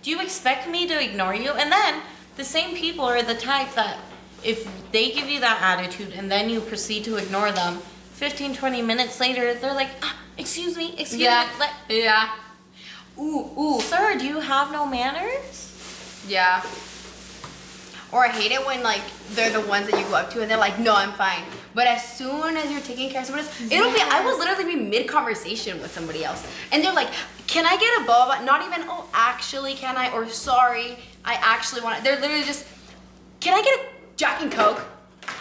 S2: Do you expect me to ignore you? And then the same people are the type that if they give you that attitude and then you proceed to ignore them, 15, 20 minutes later, they're like, excuse me.
S1: Yeah. Ooh.
S2: Sir, do you have no manners?
S1: Yeah. Or I hate it when, like, they're the ones that you go up to and they're like, no, I'm fine. But as soon as you're taking care of someone else, I will literally be mid-conversation with somebody else. And they're like, can I get a boba? Not even, oh, actually, can I? Or sorry, I actually want it. They're literally just, can I get a Jack and Coke?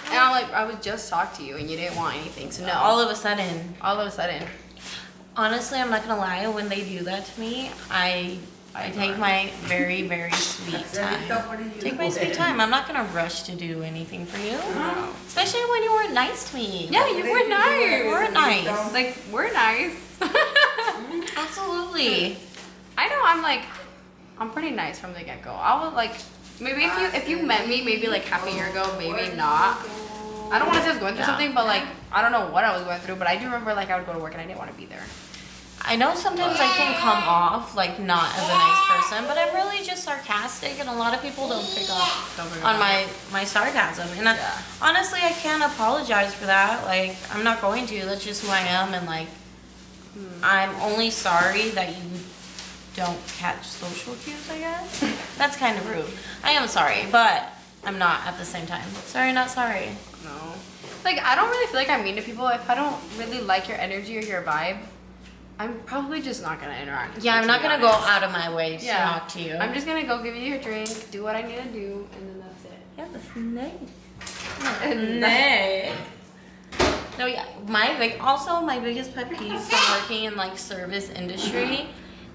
S1: And I'm like, I would just talk to you and you didn't want anything, so no.
S2: All of a sudden.
S1: Honestly,
S2: I'm not gonna lie, when they do that to me, I take my very, very sweet time. Take my sweet time. I'm not gonna rush to do anything for you.
S1: No.
S2: Especially when you were nice to me.
S1: Yeah, you were nice.
S2: You were nice.
S1: Like, we're nice.
S2: Absolutely.
S1: I know, I'm pretty nice from the get-go. I would like, maybe if you met me maybe like half a year ago, maybe not. I don't want to say I was going through something, but like, I don't know what I was going through, but I do remember like I would go to work and I didn't want to be there.
S2: I know sometimes I can come off like not as a nice person, but I'm really just sarcastic, and a lot of people don't pick up on my sarcasm. And honestly, I can't apologize for that. Like, I'm not going to. That's just who I am, and like, I'm only sorry that you don't catch social cues, I guess. That's kind of rude. I am sorry, but I'm not at the same time. Sorry, not sorry.
S1: No. Like, I don't really feel like I'm mean to people. If I don't really like your energy or your vibe, I'm probably just not gonna interact with you.
S2: Yeah, I'm not gonna go out of my way to talk to you.
S1: I'm just gonna go give you your drink, do what I need to do, and then that's it.
S2: Yeah, that's nice. No, yeah, my biggest pet peeve from working in like service industry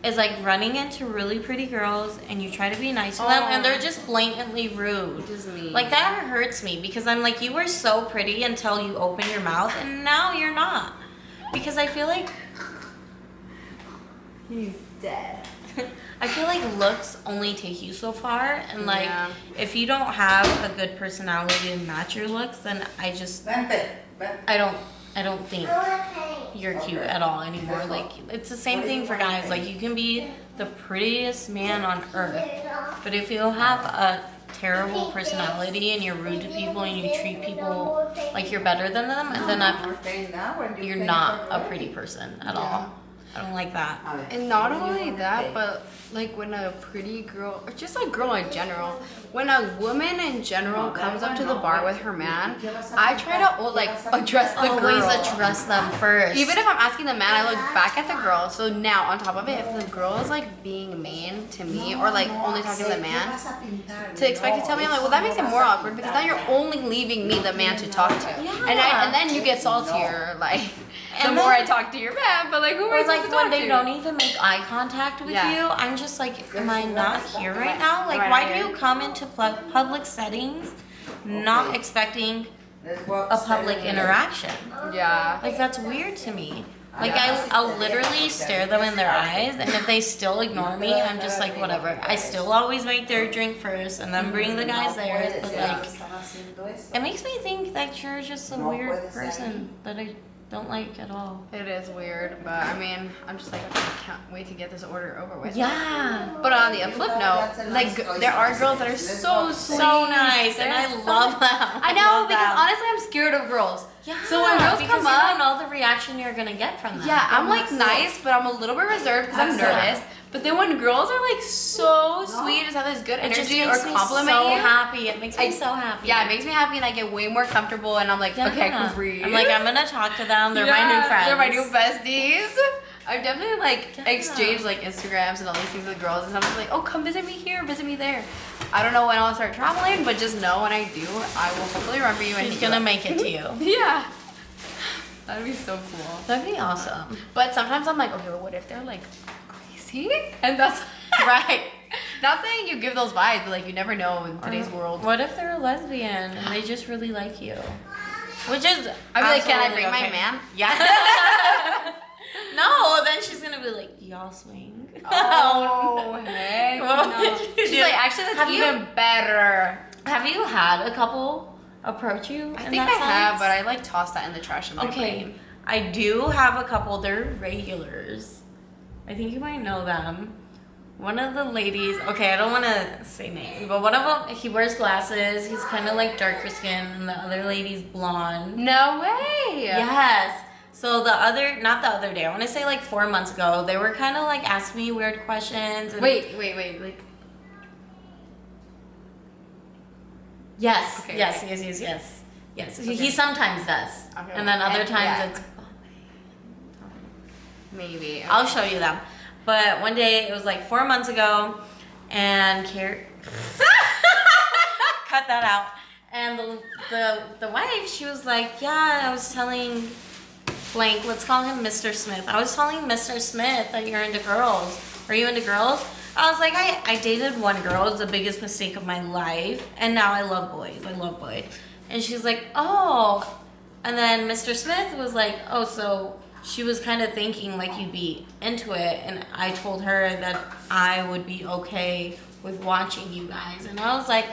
S2: is like running into really pretty girls and you try to be nice to them and they're just blatantly rude.
S1: Just mean.
S2: Like, that hurts me because I'm like, you were so pretty until you open your mouth and now you're not. Because I feel like
S1: he's dead.
S2: I feel like looks only take you so far, and like if you don't have a good personality to match your looks, then I don't think you're cute at all anymore. Like, it's the same thing for guys. Like, you can be the prettiest man on earth, but if you have a terrible personality and you're rude to people and you treat people like you're better than them, and then you're not a pretty person at all. I don't like that.
S1: And not only that, but like when a pretty girl, or just a girl in general, when a woman in general comes up to the bar with her man, I try to like address the girl.
S2: Always address them first.
S1: Even if I'm asking the man, I look back at the girl. So now on top of it, if the girl is like being mean to me or like only talking to the man, to expect to tell me, I'm like, well, that makes it more awkward because now you're only leaving me the man to talk to.
S2: Yeah.
S1: And then you get saltier, like the more I talk to your man, but like who am I supposed to talk
S2: when they
S1: to?
S2: don't even make eye contact with you, I'm just like, am I not here right now? Like, why do you come into public settings not expecting a public interaction?
S1: Yeah.
S2: Like, that's weird to me. Like, I'll literally stare them in their eyes, and if they still ignore me, I'm just like, whatever. I still always make their drink first, and then bring the guys theirs, but like, it makes me think that you're just a weird person that I don't like at all.
S1: It is weird, but I mean, I'm just like, I can't wait to get this order over with.
S2: Yeah.
S1: But on the flip note, like, there are girls that are so
S2: nice, and I love them.
S1: I know, because honestly, I'm scared of girls.
S2: Yeah.
S1: So when girls
S2: because
S1: come up,
S2: you don't know the reaction you're gonna get from them.
S1: Yeah, I'm like nice, but I'm a little bit reserved because I'm nervous. But then when girls are like so sweet, just have this good energy or compliment
S2: so
S1: you,
S2: happy. It makes me so happy.
S1: Yeah, it makes me happy, and I get way more comfortable, and I'm like, okay, I can breathe.
S2: I'm like, I'm gonna talk to them. They're my new friends.
S1: They're my new besties. I've definitely like exchanged like Instagrams and all these things with girls, and I'm like, oh, come visit me here, visit me there. I don't know when I'll start traveling, but just know when I do, I will hopefully remember you. And
S2: she's gonna make it to you.
S1: Yeah. That'd be so cool.
S2: That'd be awesome.
S1: But sometimes I'm like, okay, well, what if they're like crazy? And that's right. Not saying you give those vibes, but like you never know in today's world.
S2: What if they're a lesbian and they just really like you? Which is,
S1: I'd be like, can I bring my man?
S2: Yeah. No, then she's gonna be like, y'all swing.
S1: Oh, heck no. She's like, actually, that's even better.
S2: Have you had a couple approach you?
S1: I think I have, but I like toss that in the trash in my brain.
S2: I do have a couple. They're regulars. I think you might know them. One of the ladies, okay, I don't want to say names, but one of them, he wears glasses. He's kind of like darker skin, and the other lady's blonde.
S1: No way.
S2: Yes. So not the other day, I want to say like 4 months ago, they were kind of like asking me weird questions. And
S1: wait, like.
S2: Yes,
S1: okay,
S2: yes,
S1: okay.
S2: yes.
S1: Okay.
S2: He sometimes does. Okay. And then other times it's...
S1: Maybe. Okay.
S2: I'll show you them. But one day, it was like 4 months ago, and cut that out. And the wife, she was like, yeah, I was telling blank, let's call him Mr. Smith. I was telling Mr. Smith that you're into girls. Are you into girls? I was like, I dated one girl. It was the biggest mistake of my life. And now I love boys. I love boys. And she's like, oh. And then Mr. Smith was like, oh, so she was kind of thinking like you'd be into it. And I told her that I would be okay with watching you guys. And I was like,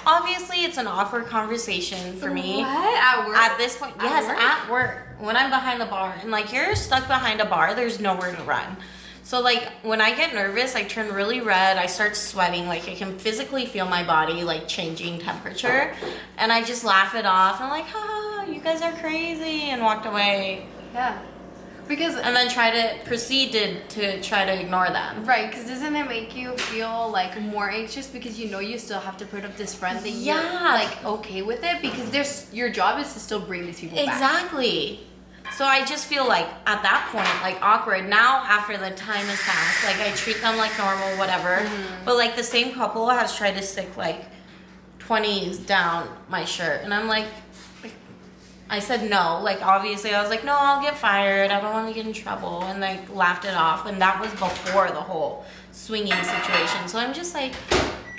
S2: obviously it's an awkward conversation for me.
S1: What? At work?
S2: At this point, yes, at work. When I'm behind the bar. And like, you're stuck behind a bar, there's nowhere to run. So like, when I get nervous, I turn really red. I start sweating. Like, I can physically feel my body like changing temperature. And I just laugh it off. I'm like, ha, you guys are crazy. And walked away.
S1: Yeah. Because
S2: and then proceeded to try to ignore them.
S1: Right, because doesn't it make you feel like more anxious because you know you still have to put up this front that you're like okay with it because your job is to still bring these people back.
S2: Exactly. So I just feel like at that point like awkward. Now after the time has passed, like I treat them like normal, whatever. Mm-hmm. But like the same couple has tried to stick like 20s down my shirt, and I'm like. I said no, like obviously I was like, no, I'll get fired, I don't want to get in trouble, and like laughed it off, and that was before the whole swinging situation. So I'm just like,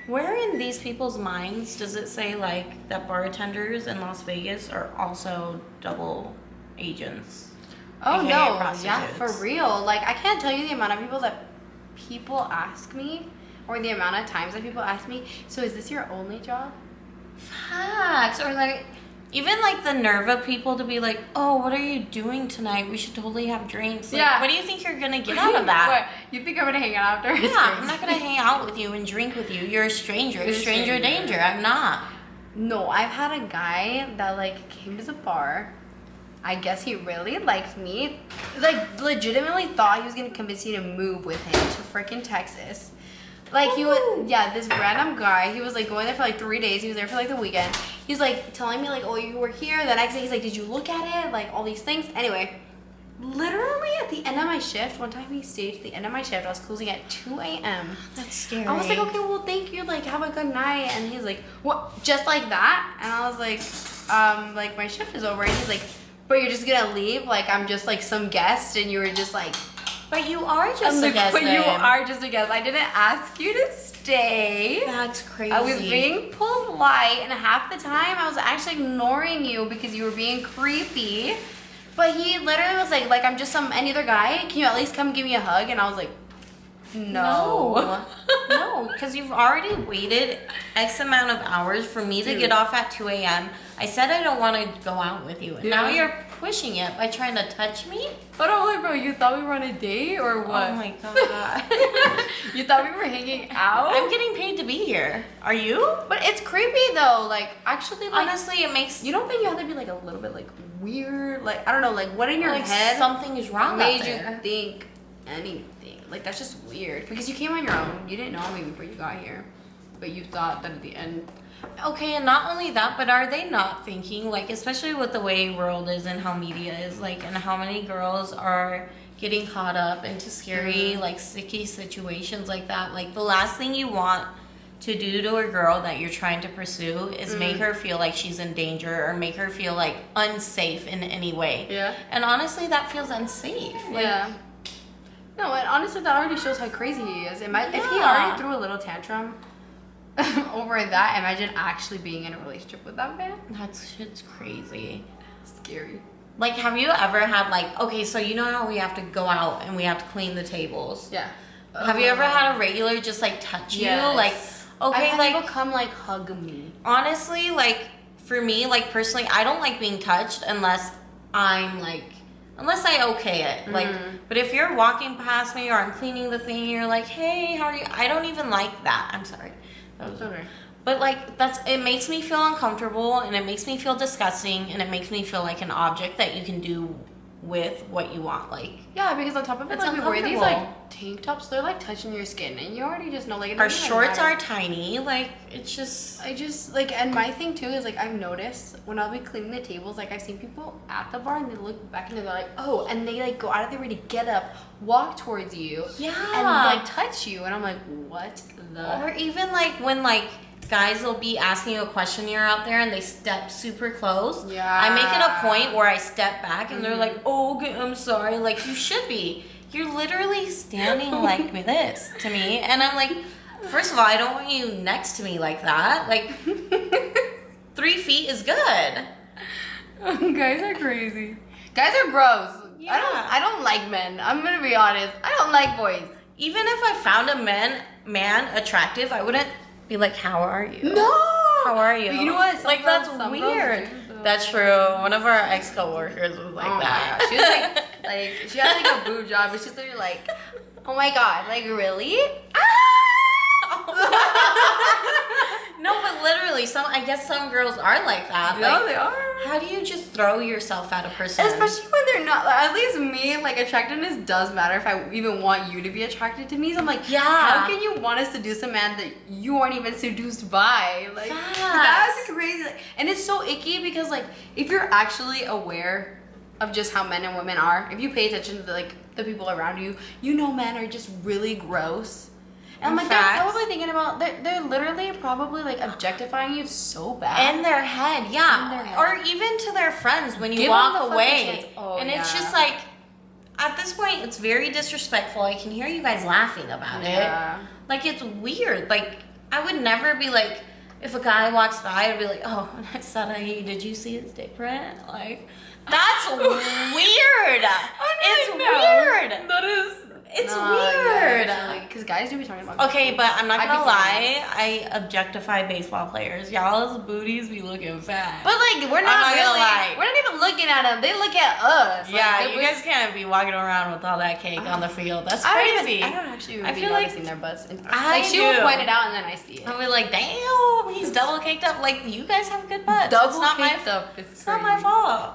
S2: where in these people's minds does it say like that bartenders in Las Vegas are also double agents?
S1: Oh no, yeah, for real. Like I can't tell you the amount of people ask me, or the amount of times that people ask me, so is this your only job?
S2: Facts. Or like even like the nerve of people to be like, oh, what are you doing tonight? We should totally have drinks. Like,
S1: yeah.
S2: What do you think you're gonna get out of that?
S1: What? You think I'm gonna hang out after?
S2: Yeah, I'm not gonna hang out with you and drink with you. You're a stranger. You're a stranger danger. I'm not.
S1: No, I've had a guy that like came to the bar. I guess he really liked me. Like legitimately thought he was gonna convince me to move with him to freaking Texas. Like he was, yeah, this random guy. He was like going there for like 3 days. He was there for like the weekend. He's like telling me like, oh, you were here. The next day he's like, did you look at it? Like all these things. Anyway, literally at the end of my shift, one time he stayed to the end of my shift. I was closing at 2 a.m.
S2: That's scary.
S1: I was like, okay, well, thank you. Like, have a good night. And he's like, what? Just like that? And I was like my shift is over. And he's like, but you're just gonna leave? Like I'm just like some guest, and you were just like.
S2: But you are just a guest.
S1: But you are just a guest. I didn't ask you to stay.
S2: That's crazy.
S1: I was being polite, and half the time I was actually ignoring you because you were being creepy. But he literally was like I'm just any other guy. Can you at least come give me a hug? And I was like, no.
S2: No, because you've already waited X amount of hours for me to get off at 2 a.m. I said I don't want to go out with you. And now you're pushing it by trying to touch me?
S1: But I'm like, bro, you thought we were on a date or what?
S2: Oh my god.
S1: You thought we were hanging out?
S2: I'm getting paid to be here. Are you?
S1: But it's creepy though. Like, actually, like,
S2: honestly, it makes...
S1: You don't think you have to be like a little bit like weird? Like, I don't know, like what in your head
S2: something is wrong
S1: made
S2: out there.
S1: you think anything? Like, that's just weird. Because you came on your own. You didn't know me before you got here. But you thought that at the end...
S2: Okay, and not only that, but are they not thinking, like, especially with the way world is and how media is, like, and how many girls are getting caught up into scary, like, sticky situations like that. Like, the last thing you want to do to a girl that you're trying to pursue is make her feel like she's in danger or make her feel, like, unsafe in any way.
S1: Yeah.
S2: And honestly, that feels unsafe. Like,
S1: yeah. No, and honestly, that already shows how crazy he is. If he already threw a little tantrum... over that, imagine actually being in a relationship with that man.
S2: That shit's crazy.
S1: Scary.
S2: Like, have you ever had, like, okay, so you know how we have to go out and we have to clean the tables?
S1: Yeah.
S2: Have you ever had a regular just, like, touch you? Like, okay,
S1: I've
S2: like...
S1: people come, like, hug me.
S2: Honestly, like, for me, like, personally, I don't like being touched unless I'm, like... Unless I okay it. Like, but if you're walking past me or I'm cleaning the thing and you're like, hey, how are you? I don't even like that. I'm sorry. That was okay. But like it makes me feel uncomfortable and it makes me feel disgusting and it makes me feel like an object that you can do with what you want. Like,
S1: yeah, because on top of it,
S2: it's
S1: like we wear these
S2: uncomfortable.
S1: like tank tops, they're like touching your skin, and you already just know like it
S2: Our
S1: doesn't even
S2: shorts
S1: matter.
S2: are tiny. Like, it's just.
S1: I just like, and my thing too is like I've noticed when I'll be cleaning the tables, like I've seen people at the bar and they look back and they're like, oh, and they like go out of their way to get up, walk towards you,
S2: Yeah.
S1: and like touch you, and I'm like, what the?
S2: Or even like when like guys will be asking you a question, you're out there and they step super close.
S1: Yeah.
S2: I make it a point where I step back and they're
S1: Mhm.
S2: like, oh, okay, I'm sorry. Like, you should be. You're literally standing like this to me. And I'm like, first of all, I don't want you next to me like that. Like, 3 feet is good.
S1: Guys are crazy. Guys are gross.
S2: Yeah.
S1: I don't like men. I'm gonna be honest. I don't like boys.
S2: Even if I found a man attractive, I wouldn't be like, how are you?
S1: No.
S2: How are you?
S1: But you know what?
S2: Like, that's weird. That's true. One of our ex coworkers was like that.
S1: She was like she had like a boob job, but she's literally like, oh my god, like really?
S2: No, but literally, I guess some girls are like that.
S1: No,
S2: Like,
S1: they are.
S2: how do you just throw yourself at a person?
S1: Especially when they're not. Like, at least me, like attractiveness does matter if I even want you to be attracted to me. So I'm like,
S2: Yeah.
S1: how can you want to seduce a man that you aren't even seduced by? Like,
S2: Facts.
S1: that's crazy. Like, and it's so icky because like if you're actually aware of just how men and women are, if you pay attention to the people around you, you know men are just really gross. And I'm like,
S2: Facts.
S1: they're probably thinking about, they're literally probably like objectifying you so bad.
S2: In their head, yeah.
S1: In their head.
S2: Or even to their friends when you
S1: Give them
S2: walk
S1: the fucking
S2: away.
S1: chance. Oh,
S2: and it's
S1: yeah.
S2: just like, at this point, it's very disrespectful. I can hear you guys laughing about
S1: Yeah.
S2: it. Like, it's weird. Like, I would never be like, if a guy walks by, I'd be like, oh, Sarahi, did you see his dick print? Like, that's weird. It's weird.
S1: That is.
S2: It's weird.
S1: Because guys do be talking about.
S2: Okay, but I'm not
S1: I
S2: gonna
S1: be
S2: lie. I objectify baseball players. Y'all's booties be looking fat.
S1: But like, we're
S2: I'm
S1: not
S2: not gonna
S1: really.
S2: lie.
S1: We're not even looking at them. They look at us.
S2: yeah,
S1: Like,
S2: you guys can't be walking around with all that cake on the field. That's
S1: I
S2: crazy.
S1: don't actually
S2: I
S1: even be
S2: feel like-
S1: noticing their butts.
S2: I
S1: Like she will
S2: do.
S1: point it out and then I see it.
S2: I'll be like, damn, he's double caked up. Like, you guys have good butts. It's not my It's not my fault.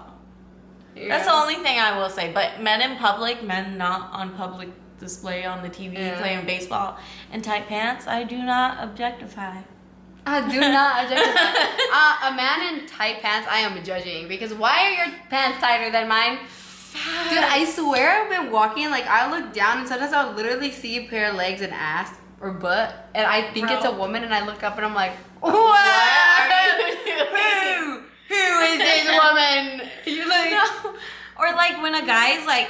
S2: That's the only thing I will say. But men in public, men not on public display on the TV playing baseball in tight pants, I do not objectify.
S1: I do not objectify. A man in tight pants, I am judging because why are your pants tighter than mine? Dude, I swear I've been walking, like I look down and sometimes I'll literally see a pair of legs and ass or butt and I think it's a woman and I look up and I'm like, what
S2: are you doing?
S1: Who is this woman? You're like,
S2: No. Or like when a guy's like,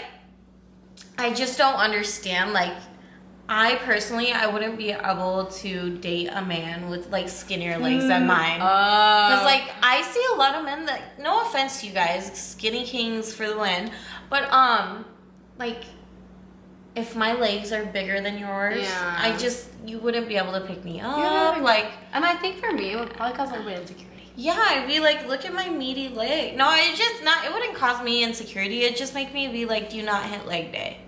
S2: I just don't understand. Like, I personally, I wouldn't be able to date a man with like skinnier legs than mine. Because like I see a lot of men that, no offense to you guys, skinny kings for the win, but like if my legs are bigger than yours,
S1: Yeah.
S2: you wouldn't be able to pick me up.
S1: Yeah.
S2: Like,
S1: and I think for me it would probably cause a little bit of insecurity.
S2: yeah, I'd be like, look at my meaty leg. No, it just not. It wouldn't cause me insecurity. It just make me be like, do you not hit leg day?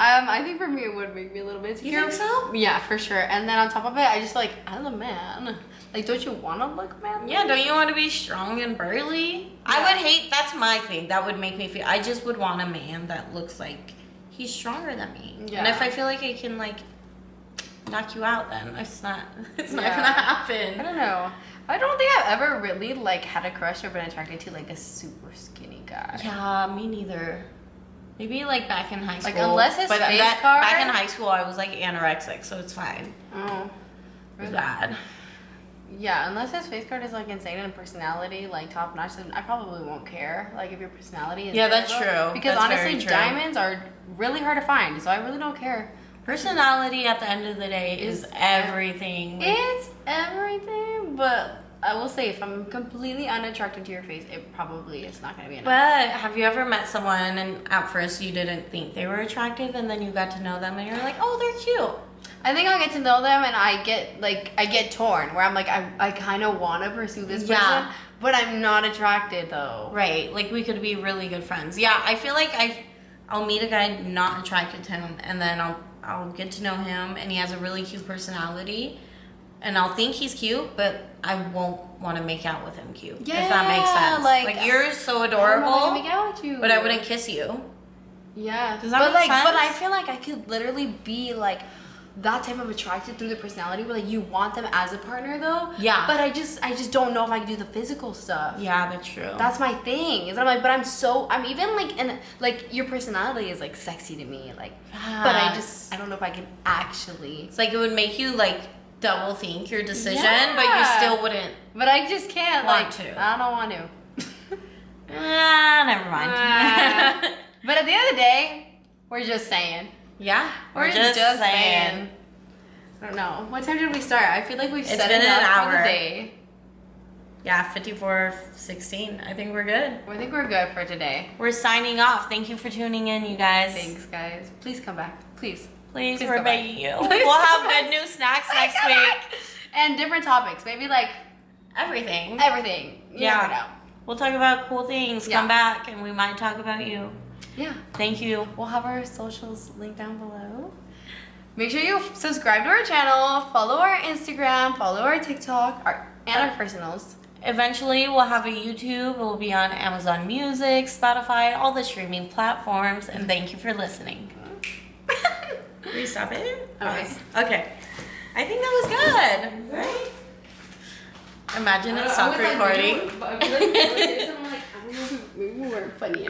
S1: I think for me it would make me a little bit insecure.
S2: You think so?
S1: Yeah, for sure. And then on top of it, I just like as a man, like don't you want to look manly?
S2: Yeah, don't you want to be strong and burly? I would hate. That's my thing. That would make me feel. I just would want a man that looks like he's stronger than me.
S1: Yeah.
S2: And if I feel like I can like knock you out, then it's not. It's not
S1: Yeah.
S2: gonna
S1: I
S2: happen.
S1: don't know. I don't think I've ever really like had a crush or been attracted to like a super skinny guy.
S2: Yeah, me neither. Maybe like back in high school.
S1: Like, unless his
S2: but
S1: face card-
S2: back in high school, I was like anorexic, so it's fine.
S1: Oh.
S2: It was bad.
S1: Yeah, unless his face card is like insane and personality like top notch, then I probably won't care. Like if your personality is
S2: Yeah,
S1: there,
S2: that's
S1: though.
S2: true.
S1: Because
S2: That's very
S1: honestly,
S2: true.
S1: diamonds are really hard to find, so I really don't care.
S2: Personality at the end of the day is everything. Like,
S1: It's everything, but I will say if I'm completely unattracted to your face, it probably is not gonna be enough.
S2: but have you ever met someone and at first you didn't think they were attractive and then you got to know them and you're like, oh, they're cute.
S1: I think I'll get to know them and I get torn where I'm like I kind of want to pursue this person,
S2: Yeah.
S1: but I'm not attracted though.
S2: Right. Like we could be really good friends. Yeah, I feel like I'll meet a guy not attracted to him and then I'll get to know him and he has a really cute personality and I'll think he's cute, but I won't want to make out with him cute.
S1: Yeah,
S2: if that makes sense. Like you're so
S1: I don't know if I
S2: adorable,
S1: can make out with you.
S2: but I wouldn't kiss you.
S1: Yeah.
S2: Does that
S1: but
S2: make sense?
S1: But I feel like I could literally be like that type of attracted through the personality where like you want them as a partner though.
S2: Yeah.
S1: But I just don't know if I can do the physical stuff.
S2: Yeah, that's true.
S1: That's my thing. Is I'm like, but I'm even like, and like your personality is like sexy to me. Like, but I don't know if I can actually.
S2: It's like it would make you like double think your decision,
S1: Yeah.
S2: but you still wouldn't.
S1: But I just can't.
S2: Want
S1: like,
S2: to.
S1: I don't want to.
S2: Never mind.
S1: But at the end of the day, we're just saying.
S2: Yeah,
S1: We're just saying. I don't know. What time did we start? I feel like we've
S2: It's
S1: set
S2: been
S1: it
S2: an
S1: up for
S2: hour.
S1: the day.
S2: Yeah, 54:16. I think we're good.
S1: I think we're good for today.
S2: We're signing off. Thank you for tuning in, you guys.
S1: Thanks, guys. Please come back. Please.
S2: Please,
S1: Please
S2: we're
S1: come back.
S2: begging you. We'll have good new snacks next week.
S1: And different topics. Maybe like
S2: Everything.
S1: everything. You
S2: Yeah.
S1: never know.
S2: We'll talk about cool things.
S1: Yeah.
S2: Come back and we might talk about you.
S1: Yeah.
S2: Thank you.
S1: We'll have our socials linked down below. Make sure you subscribe to our channel, follow our Instagram, follow our TikTok, and our personals.
S2: Eventually, we'll have a YouTube. It will be on Amazon Music, Spotify, all the streaming platforms. And thank you for listening. Will you stop it?
S1: Okay.
S2: Okay. I think that was good. Right? Imagine it stopped recording.
S1: I don't know if we weren't funny enough.